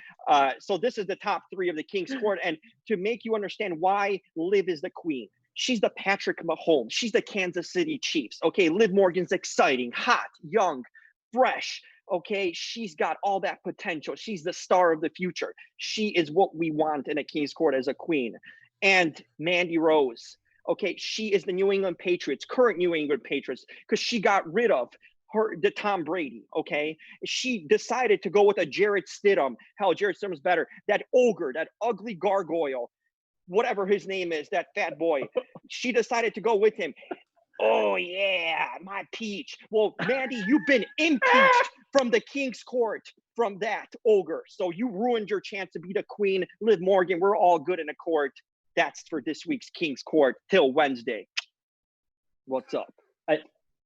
So this is the top three of the King's Court. And to make you understand why Liv is the queen, she's the Patrick Mahomes. She's the Kansas City Chiefs. Okay, Liv Morgan's exciting, hot, young, fresh. Okay, she's got all that potential. She's the star of the future. She is what we want in a King's Court as a queen. And Mandy Rose, okay, she is the New England Patriots, current New England Patriots, because she got rid of the Tom Brady, okay? She decided to go with a Jarrett Stidham. Hell, Jarrett Stidham's better. That ogre, that ugly gargoyle, whatever his name is, that fat boy. She decided to go with him. Oh, yeah, my peach. Well, Mandy, you've been impeached from the King's Court from that ogre. So you ruined your chance to be the queen. Liv Morgan, we're all good in the court. That's for this week's King's Court till Wednesday. What's up?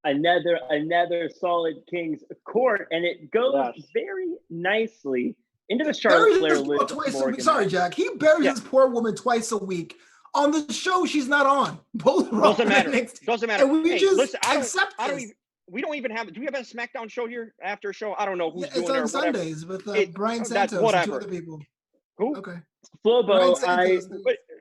Another solid King's Court, and it goes very nicely into the Charlotte Flair Liv Morgan. Sorry, Jack. He buries this poor woman twice a week. On the show, she's not on. Both doesn't matter. Doesn't matter. And we just accept this. We don't even have. Do we have a SmackDown show here after a show? I don't know who's doing it. It's on Sundays with Brian Santos and two other people. Who? Okay. Flobo,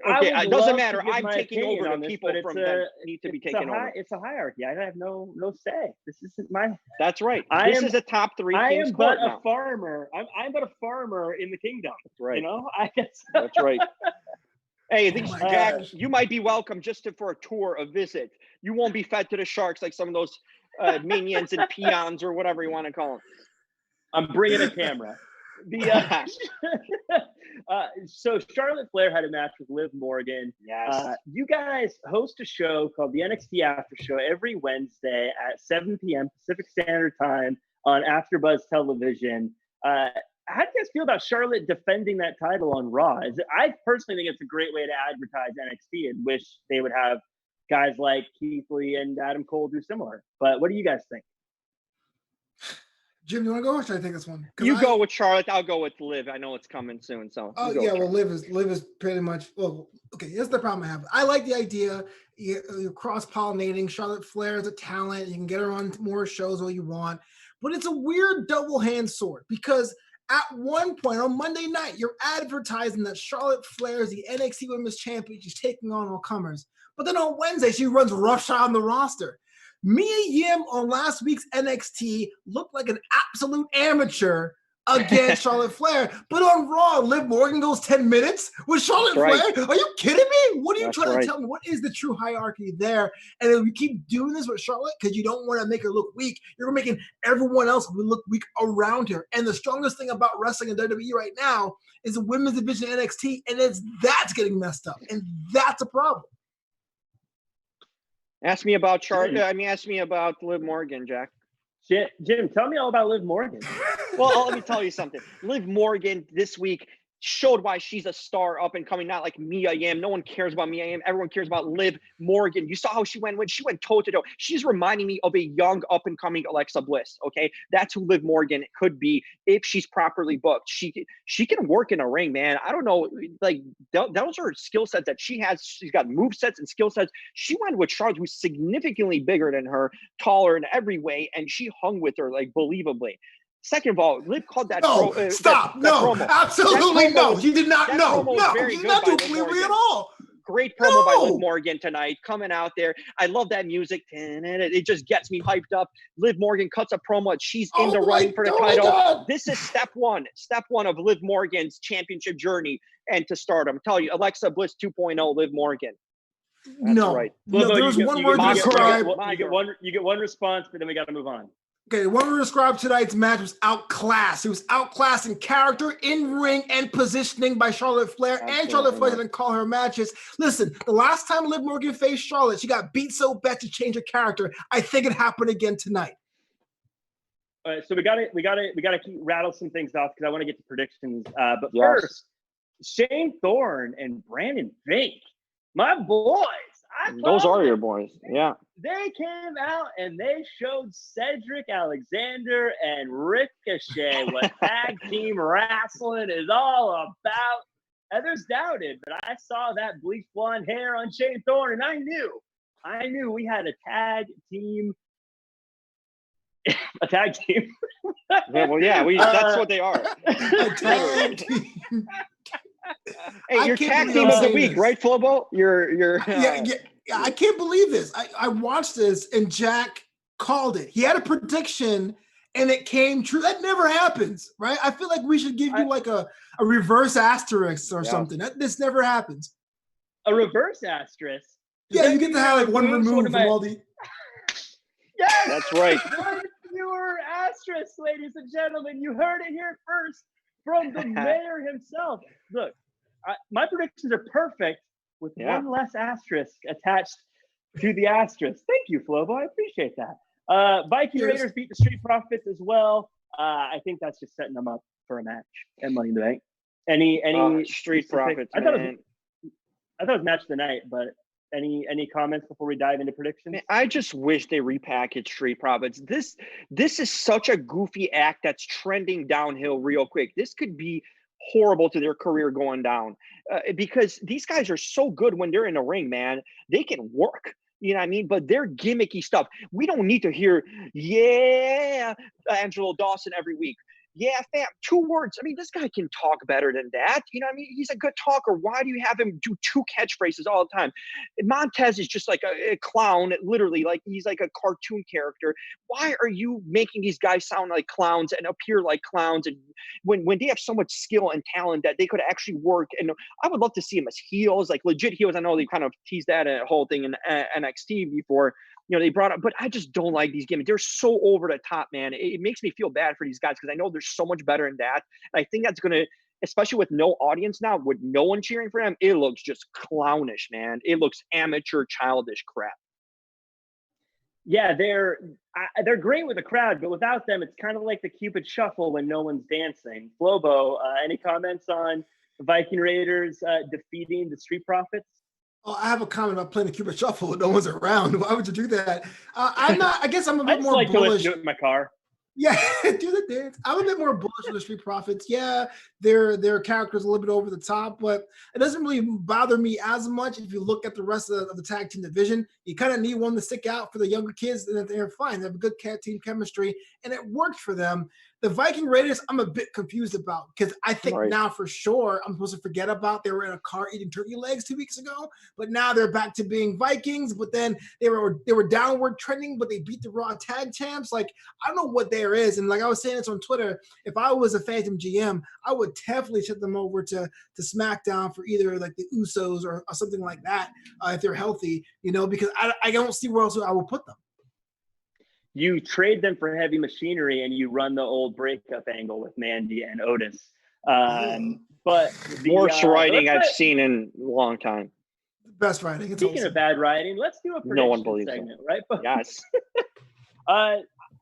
it doesn't matter. I'm taking over the people from them need to be taken over. It's a hierarchy. I have no say. This isn't my. That's right. This is a top three. I am but a farmer. I'm but a farmer in the kingdom. That's right. I guess. That's right. Hey, Jack, you might be welcome just for a tour, a visit. You won't be fed to the Sharks like some of those minions and peons or whatever you want to call them. I'm bringing a camera. So Charlotte Flair had a match with Liv Morgan. Yes. You guys host a show called the NXT After Show every Wednesday at 7 p.m. Pacific Standard Time on AfterBuzz Television. How do you guys feel about Charlotte defending that title on Raw? I personally think it's a great way to advertise NXT and wish they would have guys like Keith Lee and Adam Cole do similar. But what do you guys think? Jim, you want to go or should I take this one? You go with Charlotte. I'll go with Liv. I know it's coming soon. So. Oh yeah, well, Liv is pretty much. Well, okay. Here's the problem I have. I like the idea. You're cross-pollinating. Charlotte Flair is a talent. You can get her on more shows all you want, but it's a weird double-hand sword because at one point on Monday night, you're advertising that Charlotte Flair is the NXT Women's Champion. She's taking on all comers, but then on Wednesday she runs roughshod on the roster. Mia Yim on last week's NXT looked like an absolute amateur against Charlotte Flair. But on Raw, Liv Morgan goes 10 minutes with Charlotte Flair? Are you kidding me? What are you trying to tell me? What is the true hierarchy there? And if we keep doing this with Charlotte because you don't want to make her look weak, you're making everyone else look weak around her. And the strongest thing about wrestling in WWE right now is the women's division NXT, and that's getting messed up. And that's a problem. Ask me about Charlotte. Ask me about Liv Morgan, Jack. Jim, tell me all about Liv Morgan. Well, let me tell you something. Liv Morgan this week showed why she's a star up and coming, not like Mia Yim. No one cares about Mia Yim. Everyone cares about Liv Morgan. You saw how she went when she went toe to toe. She's reminding me of a young up and coming Alexa Bliss. Okay, that's who Liv Morgan could be if she's properly booked. She can work in a ring, man. I don't know, like those are skill sets that she has. She's got move sets and skill sets. She went with Charlotte, who's significantly bigger than her, taller in every way, and she hung with her like believably. Second of all, Liv called that. Stop! That no, promo. Absolutely no. You did not. No, you did not do believably at all. Great promo by Liv Morgan tonight, coming out there. I love that music. It just gets me hyped up. Liv Morgan cuts a promo. She's in the running for the title. This is step one of Liv Morgan's championship journey and to stardom. I'm telling you, Alexa Bliss 2.0, Liv Morgan. That's right. No, there's one word to describe. You get one response, but then we got to move on. Okay, one word to describe tonight's match was outclassed. It was outclassed in character, in ring, and positioning by Charlotte Flair. Absolutely. And Charlotte Flair didn't call her matches. Listen, the last time Liv Morgan faced Charlotte, she got beat so bad to change her character. I think it happened again tonight. All right, so we gotta keep rattle some things off because I want to get to predictions. But first, Shane Thorne and Brandon Fink, my boys. Those are your boys. Yeah. They came out and they showed Cedric Alexander and Ricochet what tag team wrestling is all about. Others doubted, but I saw that bleached blonde hair on Shane Thorne, and I knew we had a tag team. A tag team. Yeah, well, yeah, that's what they are. A tag team. Hey, your tag team of the week, right, Flobo? Yeah, I can't believe this. I watched this and Jack called it. He had a prediction and it came true. That never happens, right? I feel like we should give you like a reverse asterisk or something. This never happens. A reverse asterisk? Yeah, you get to have like one removed from all the. Yes, that's right. One fewer asterisk, ladies and gentlemen. You heard it here first from the mayor himself. Look, my predictions are perfect with one less asterisk attached to the asterisk. Thank you, Flobo. I appreciate that. Viking Raiders beat the Street Profits as well. I think that's just setting them up for a match and Money in the Bank. Any Street Profits? I thought it was match of the night, but any comments before we dive into predictions? Man, I just wish they repackaged Street Profits. This is such a goofy act that's trending downhill real quick. This could be horrible to their career going down because these guys are so good when they're in a ring, man. They can work. You know what I mean? But they're gimmicky stuff. We don't need to hear, Angelo Dawson every week. Yeah, fam, 2 words. I mean, this guy can talk better than that. You know what I mean? He's a good talker. Why do you have him do 2 catchphrases all the time? Montez is just like a clown, literally. Like, he's like a cartoon character. Why are you making these guys sound like clowns and appear like clowns? And when they have so much skill and talent that they could actually work. And I would love to see them as heels, like legit heels. I know they kind of teased that whole thing in NXT before. You know, they brought up, but I just don't like these gimmicks. They're so over the top, man. It makes me feel bad for these guys because I know they're so much better than that. And I think that's going to, especially with no audience now, with no one cheering for them, it looks just clownish, man. It looks amateur, childish crap. Yeah, they're great with the crowd, but without them, it's kind of like the Cupid Shuffle when no one's dancing. Flobo, any comments on the Viking Raiders defeating the Street Profits? Oh, I have a comment about playing the Cupid Shuffle when no one's around. Why would you do that? I'm not. I guess I'm a bit more bullish. To do it in my car. Yeah, do the dance. I'm a bit more bullish on the Street Profits. Yeah, their characters a little bit over the top, but it doesn't really bother me as much if you look at the rest of the tag team division. You kind of need one to stick out for the younger kids, and they're fine. They have a good team chemistry, and it worked for them. The Viking Raiders, I'm a bit confused about because I think now for sure I'm supposed to forget about they were in a car eating turkey legs 2 weeks ago, but now they're back to being Vikings. But then they were downward trending, but they beat the Raw tag champs. Like, I don't know what there is, and like I was saying this on Twitter, if I was a Phantom GM, I would definitely ship them over to SmackDown for either like the Usos or something like that if they're healthy, you know, because I don't see where else I will put them. You trade them for Heavy Machinery and you run the old breakup angle with Mandy and Otis. But the worst writing I've seen in a long time. Best writing. Speaking of bad writing, let's do a prediction segment, right? Yes.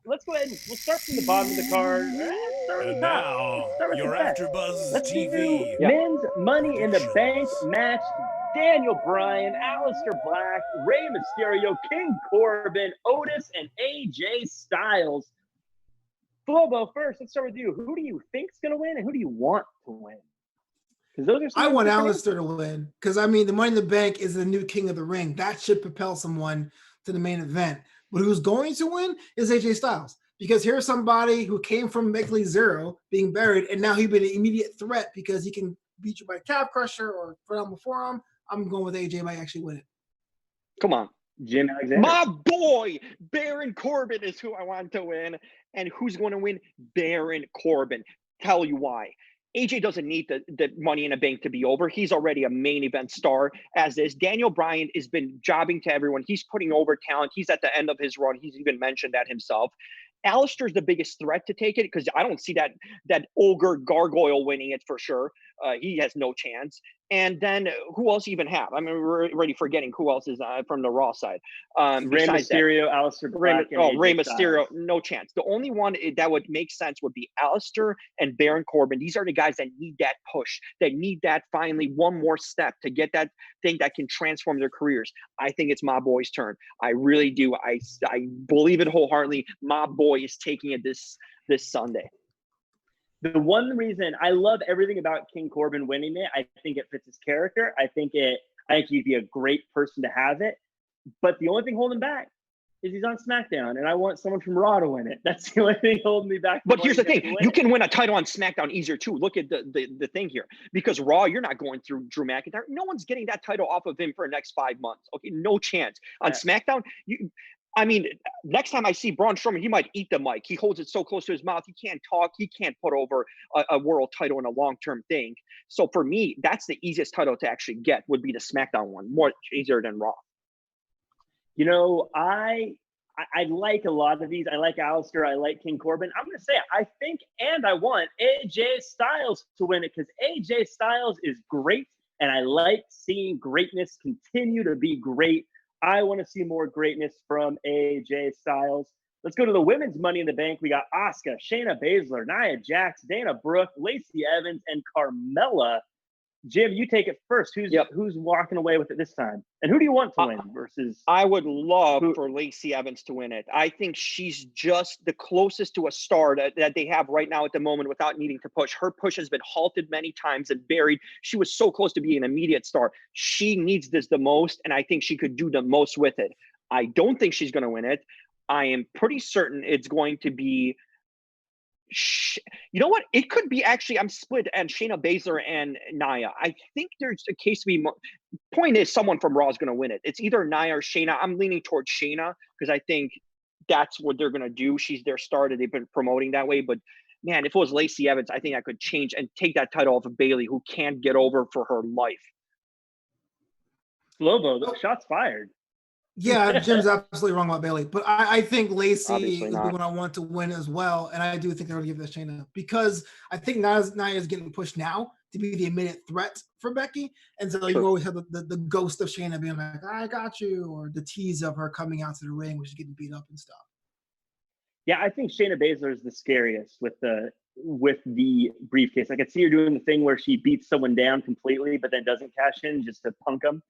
let's go ahead and we'll start from the bottom of the card. And now, your AfterBuzz Let's TV do men's Money in the Bank match. Daniel Bryan, Aleister Black, Rey Mysterio, King Corbin, Otis, and AJ Styles. Flobo, first, let's start with you. Who do you think's going to win, and who do you want to win? Because those are. I want Aleister to win because I mean the Money in the Bank is the new King of the Ring. That should propel someone to the main event. But who's going to win is AJ Styles because here's somebody who came from basically zero, being buried, and now he'd be an immediate threat because he can beat you by calf crusher or foot on the forearm. I'm going with AJ might actually win it. Come on. Jim Alexander. My boy, Baron Corbin is who I want to win. And who's going to win? Baron Corbin. Tell you why. AJ doesn't need the Money in the Bank to be over. He's already a main event star as is. Daniel Bryan has been jobbing to everyone. He's putting over talent. He's at the end of his run. He's even mentioned that himself. Aleister's the biggest threat to take it because I don't see that ogre gargoyle winning it for sure. He has no chance. And then who else even have? I mean, we're already forgetting who else is from the Raw side. Rey Mysterio, Aleister Black, Rey Mysterio, no chance. The only one that would make sense would be Aleister and Baron Corbin. These are the guys that need that push, that need that finally one more step to get that thing that can transform their careers. I think it's my boy's turn. I really do. I believe it wholeheartedly. My boy is taking it this Sunday. The one reason I love everything about King Corbin winning it, I think it fits his character. I think he'd be a great person to have it. But the only thing holding back is he's on SmackDown, and I want someone from Raw to win it. That's the only thing holding me back. But here's the thing: you can win a title on SmackDown easier too. Look at the thing here, because Raw, you're not going through Drew McIntyre. No one's getting that title off of him for the next 5 months. Okay, no chance. On SmackDown, I mean, next time I see Braun Strowman, he might eat the mic. He holds it so close to his mouth, he can't talk. He can't put over a world title in a long-term thing. So for me, that's the easiest title to actually get would be the SmackDown one, more easier than Raw. You know, I like a lot of these. I like Aleister. I like King Corbin. I'm going to say I think and I want AJ Styles to win it because AJ Styles is great, and I like seeing greatness continue to be great. I want to see more greatness from AJ Styles. Let's go to the women's Money in the Bank. We got Asuka, Shayna Baszler, Nia Jax, Dana Brooke, Lacey Evans, and Carmella. Jim, you take it first. Who's walking away with it this time? And who do you want to win versus? I would love for Lacey Evans to win it. I think she's just the closest to a star that they have right now at the moment without needing to push. Her push has been halted many times and buried. She was so close to being an immediate star. She needs this the most, and I think she could do the most with it. I don't think she's going to win it. I am pretty certain it's going to be. You know what? It could be actually. I'm split and Shayna Baszler and Nia. I think there's a case to be. Point is, someone from Raw is going to win it. It's either Nia or Shayna. I'm leaning towards Shayna because I think that's what they're going to do. She's their star that they've been promoting that way. But man, if it was Lacey Evans, I think I could change and take that title off of Bayley, who can't get over for her life. Lobo, the shots fired. Yeah, Jim's absolutely wrong about Bayley, but I think Lacey is the one I want to win as well, and I do think they're going to give this Shayna because I think Nia is getting pushed now to be the immediate threat for Becky, and so you always have the ghost of Shayna being like, "I got you," or the tease of her coming out to the ring, which is getting beat up and stuff. Yeah, I think Shayna Baszler is the scariest with the briefcase. I could see her doing the thing where she beats someone down completely, but then doesn't cash in just to punk them.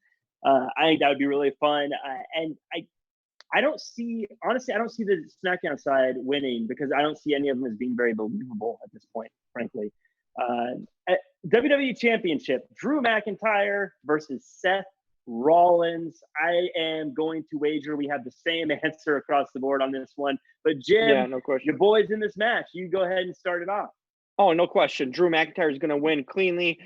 I think that would be really fun. And I don't see the SmackDown side winning because I don't see any of them as being very believable at this point, frankly. WWE Championship, Drew McIntyre versus Seth Rollins. I am going to wager we have the same answer across the board on this one. But Jim, no question. Your boy's in this match. You go ahead and start it off. Oh, no question. Drew McIntyre is going to win cleanly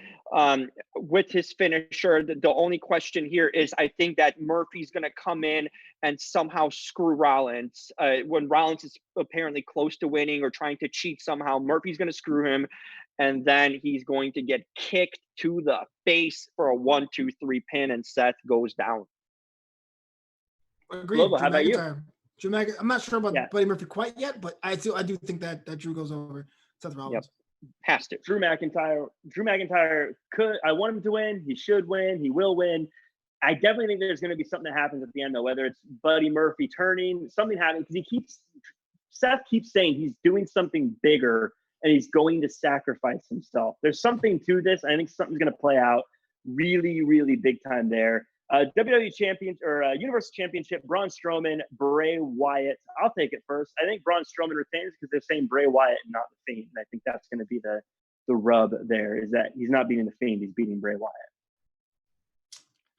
with his finisher. The only question here is I think that Murphy's going to come in and somehow screw Rollins. When Rollins is apparently close to winning or trying to cheat somehow, Murphy's going to screw him. And then he's going to get kicked to the face for a 1-2-3 pin, and Seth goes down. Agreed. Lobo, how about you? Drew McIntyre. I'm not sure about Buddy Murphy quite yet, but I do think that Drew goes over Seth Rollins. Yep. Has to. Drew McIntyre could. I want him to win. He should win. He will win. I definitely think there's going to be something that happens at the end, though, whether it's Buddy Murphy turning, something happening, because he keeps Seth keeps saying he's doing something bigger and he's going to sacrifice himself. There's something to this. I think something's going to play out really, really big time there. WWE Champions or Universal Championship, Braun Strowman, Bray Wyatt. I'll take it first. I think Braun Strowman retains because they're saying Bray Wyatt and not the Fiend. And I think that's going to be the rub there, is that he's not beating the Fiend, he's beating Bray Wyatt.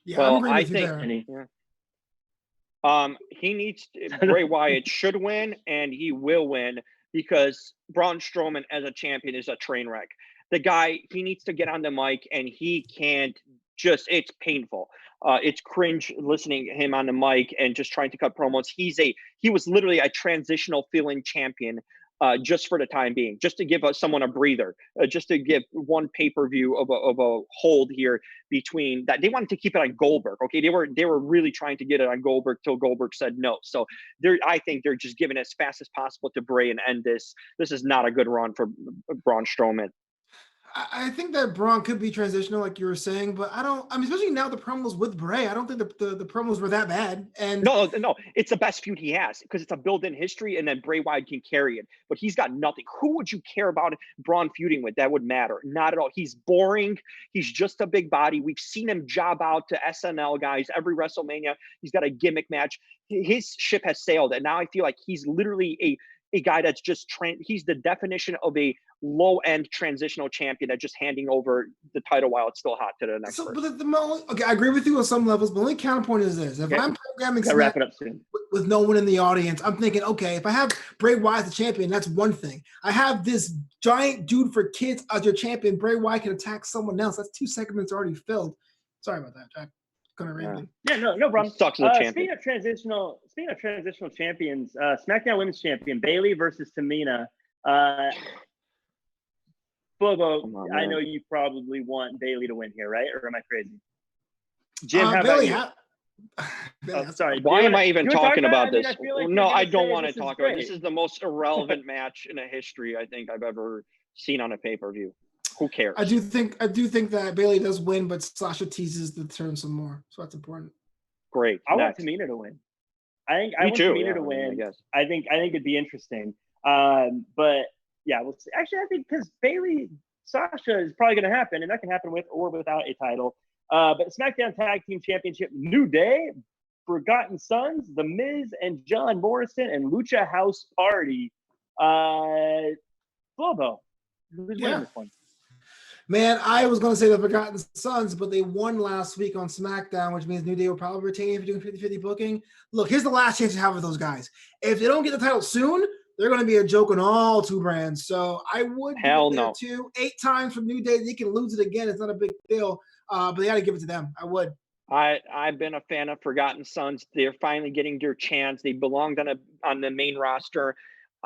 Yeah, well, I think he needs Bray Wyatt should win, and he will win because Braun Strowman as a champion is a train wreck. The guy, he needs to get on the mic, and he can't just, it's painful. It's cringe listening to him on the mic and just trying to cut promos. He was literally a transitional fill-in champion just for the time being, just to give someone a breather, just to give one pay-per-view of a hold here between that. They wanted to keep it on Goldberg. Okay, they were really trying to get it on Goldberg till Goldberg said no. So I think they're just giving it as fast as possible to Bray and end this. This is not a good run for Braun Strowman. I think that Braun could be transitional, like you were saying, but especially now the promos with Bray, I don't think the promos were that bad. And no, it's the best feud he has because it's a built-in history, and then Bray Wyatt can carry it. But he's got nothing. Who would you care about Braun feuding with? That would matter. Not at all. He's boring. He's just a big body. We've seen him job out to SNL guys every WrestleMania. He's got a gimmick match. His ship has sailed, and now I feel like he's literally a guy that's just he's the definition of a low-end transitional champion that's just handing over the title while it's still hot to the next person. Okay, I agree with you on some levels, but the only counterpoint is this. If I'm programming wrap it up soon. With no one in the audience, I'm thinking, okay, if I have Bray Wyatt as the champion, that's one thing. I have this giant dude for kids as your champion. Bray Wyatt can attack someone else. That's 2 segments already filled. Sorry about that, Jack. Yeah, no problem. Sucks as a champion. Speaking of transitional champions, SmackDown Women's Champion Bayley versus Tamina. Flobo, I know you probably want Bayley to win here, right? Or am I crazy? Jim, how Bayley, about you? Sorry. Why am I even talking about this? No, I don't want to talk about it. This is the most irrelevant match in a history I think I've ever seen on a pay-per-view. Who cares? I do think that Bayley does win, but Sasha teases the turn some more, so that's important. Great. I want Tamina to win. I want Tamina to win. I guess. I think it'd be interesting. But yeah, we'll see. Actually, I think because Bayley Sasha is probably going to happen, and that can happen with or without a title. But SmackDown Tag Team Championship, New Day, Forgotten Sons, The Miz and John Morrison, and Lucha House Party. Flobo, who's winning this one? Man, I was going to say the Forgotten Sons, but they won last week on SmackDown, which means New Day will probably retain if you're doing 50-50 booking. Look, here's the last chance to have with those guys. If they don't get the title soon, they're going to be a joke on all 2 brands. So I would Hell no. too. 8 times from New Day, they can lose it again. It's not a big deal, but they got to give it to them. I would. I've been a fan of Forgotten Sons. They're finally getting their chance. They belonged on the main roster.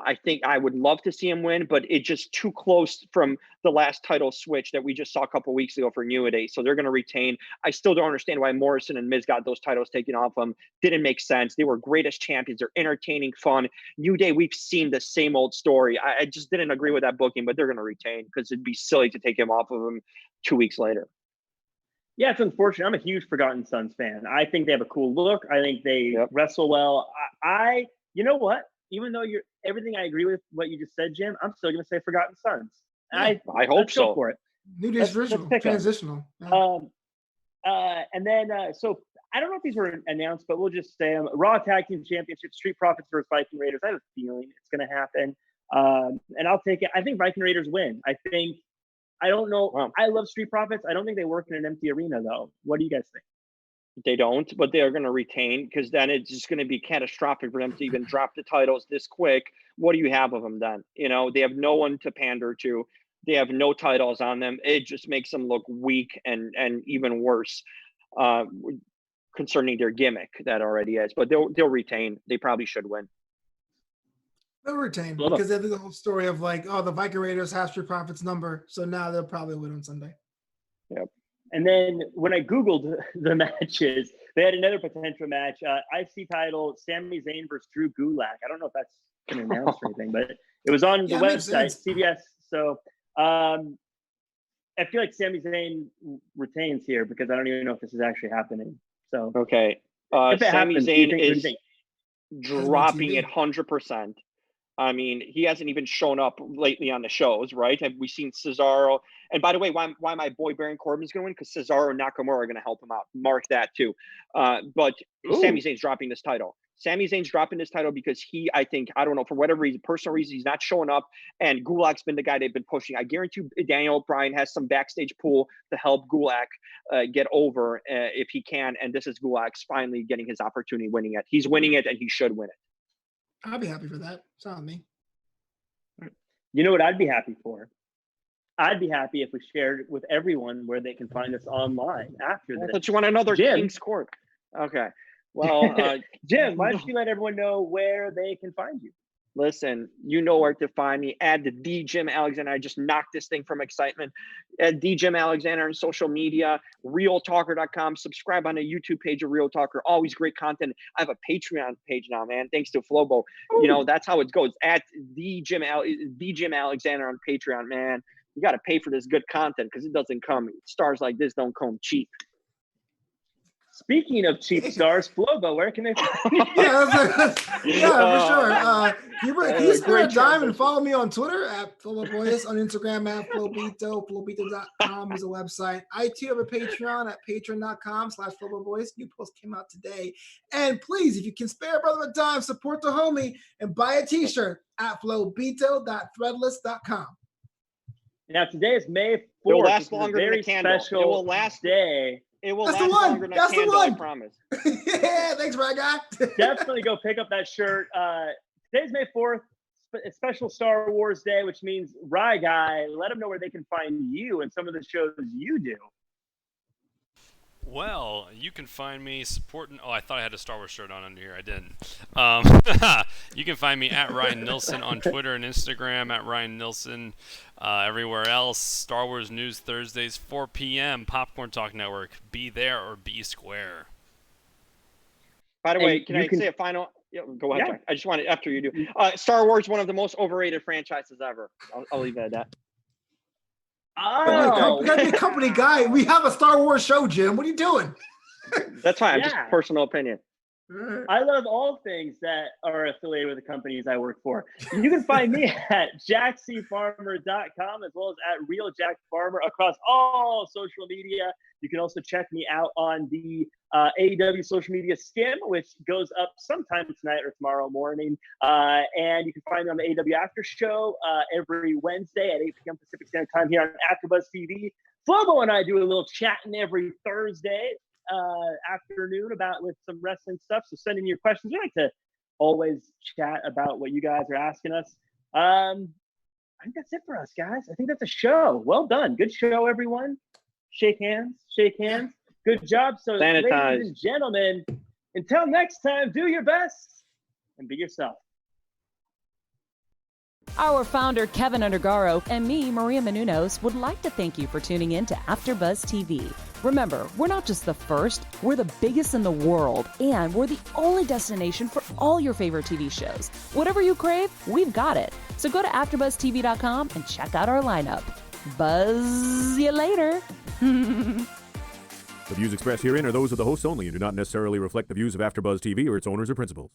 I think I would love to see him win, but it's just too close from the last title switch that we just saw a couple weeks ago for New Day. So they're going to retain. I still don't understand why Morrison and Miz got those titles taken off them. Didn't make sense. They were great as champions. They're entertaining, fun. New Day, we've seen the same old story. I just didn't agree with that booking, but they're going to retain because it'd be silly to take him off of them 2 weeks later. Yeah, it's unfortunate. I'm a huge Forgotten Sons fan. I think they have a cool look. I think they wrestle well. You know what? Even though everything I agree with what you just said, Jim, I'm still going to say Forgotten Sons. Yeah, I hope so. For it. New Day's transitional. Yeah. And then, so I don't know if these were announced, but we'll just say them. Raw Tag Team Championship, Street Profits versus Viking Raiders. I have a feeling it's going to happen. And I'll take it. I think Viking Raiders win. I don't know. Wow. I love Street Profits. I don't think they work in an empty arena, though. What do you guys think? They don't, but they are going to retain because then it's just going to be catastrophic for them to even drop the titles this quick. What do you have of them then? They have no one to pander to. They have no titles on them. It just makes them look weak and even worse concerning their gimmick that already is. But they'll retain. They probably should win. They'll retain because they have the whole story of the Viking Raiders have Street Profits number, so now they'll probably win on Sunday. Yep. And then when I Googled the matches, they had another potential match. IC title, Sami Zayn versus Drew Gulak. I don't know if that's been announced or anything, but it was on the website, CBS. So I feel like Sami Zayn retains here because I don't even know if this is actually happening. So okay. Sami Zayn is dropping it 100%. I mean, he hasn't even shown up lately on the shows, right? Have we seen Cesaro? And by the way, why my boy Baron Corbin's going to win? Because Cesaro and Nakamura are going to help him out. Mark that too. But Sami Zayn's dropping this title. Sami Zayn's dropping this title because I think, I don't know, for whatever reason, personal reason, he's not showing up. And Gulak's been the guy they've been pushing. I guarantee Daniel Bryan has some backstage pull to help Gulak get over if he can. And this is Gulak's finally getting his opportunity, winning it. He's winning it, and he should win it. I'll be happy for that. It's not me. You know what I'd be happy for? I'd be happy if we shared with everyone where they can find us online after this. But you want another King's Court. Okay. Well, Jim, why don't you let everyone know where they can find you? Listen, you know where to find me. Add the Jim Alexander. I just knocked this thing from excitement. Add Jim Alexander on social media, realtalker.com. Subscribe on the YouTube page of Real Talker. Always great content. I have a Patreon page now, man. Thanks to Flobo. You know, that's how it goes. At Jim Alexander on Patreon, man. You got to pay for this good content because it doesn't come. Stars like this don't come cheap. Speaking of cheap stars, Flobo, where can they find you? For sure. Can you spare a dime and follow me on Twitter at Flobo Boyce, on Instagram at Flobito. Flobito.com is a website. I too have a Patreon at patreon.com/Flobo Boyce. New post came out today. And please, if you can spare a brother a dime, support the homie and buy a t-shirt at flobito.threadless.com. Now, today is May 4th. It will last longer than a candle. Special it will last day. It will That's last the one. longer than That's a candle, the one. I promise. Yeah, thanks, right guy. Definitely go pick up that shirt. Today's May 4th, a special Star Wars Day, which means Rye Guy, let them know where they can find you and some of the shows you do. Well, you can find me supporting... Oh, I thought I had a Star Wars shirt on under here. I didn't. You can find me at Ryan Nilsen on Twitter and Instagram, at Ryan Nilsen. Everywhere else, Star Wars News Thursdays, 4 p.m., Popcorn Talk Network. Be there or be square. By the way, can I say a final... Yeah, go ahead, Jack. I just wanted, after you do. Star Wars, one of the most overrated franchises ever. I'll leave it at that. Oh, you gotta be a company guy. We have a Star Wars show, Jim. What are you doing? That's fine. I'm just personal opinion. I love all things that are affiliated with the companies I work for. You can find me at jackcfarmer.com as well as at realjackfarmer across all social media. You can also check me out on the AEW social media skim, which goes up sometime tonight or tomorrow morning. And you can find me on the AEW After Show every Wednesday at 8 p.m. Pacific Standard Time here on AfterBuzz TV. Flobo and I do a little chatting every Thursday afternoon with some wrestling stuff. So send in your questions. We like to always chat about what you guys are asking us. I think that's it for us, guys. I think that's a show. Well done. Good show, everyone. Shake hands. Shake hands. Good job. So, sanitize. Ladies and gentlemen, until next time, do your best and be yourself. Our founder, Keven Undergaro, and me, Maria Menounos, would like to thank you for tuning in to AfterBuzz TV. Remember, we're not just the first, we're the biggest in the world, and we're the only destination for all your favorite TV shows. Whatever you crave, we've got it. So go to AfterBuzzTV.com and check out our lineup. Buzz you later. The views expressed herein are those of the hosts only and do not necessarily reflect the views of AfterBuzz TV or its owners or principals.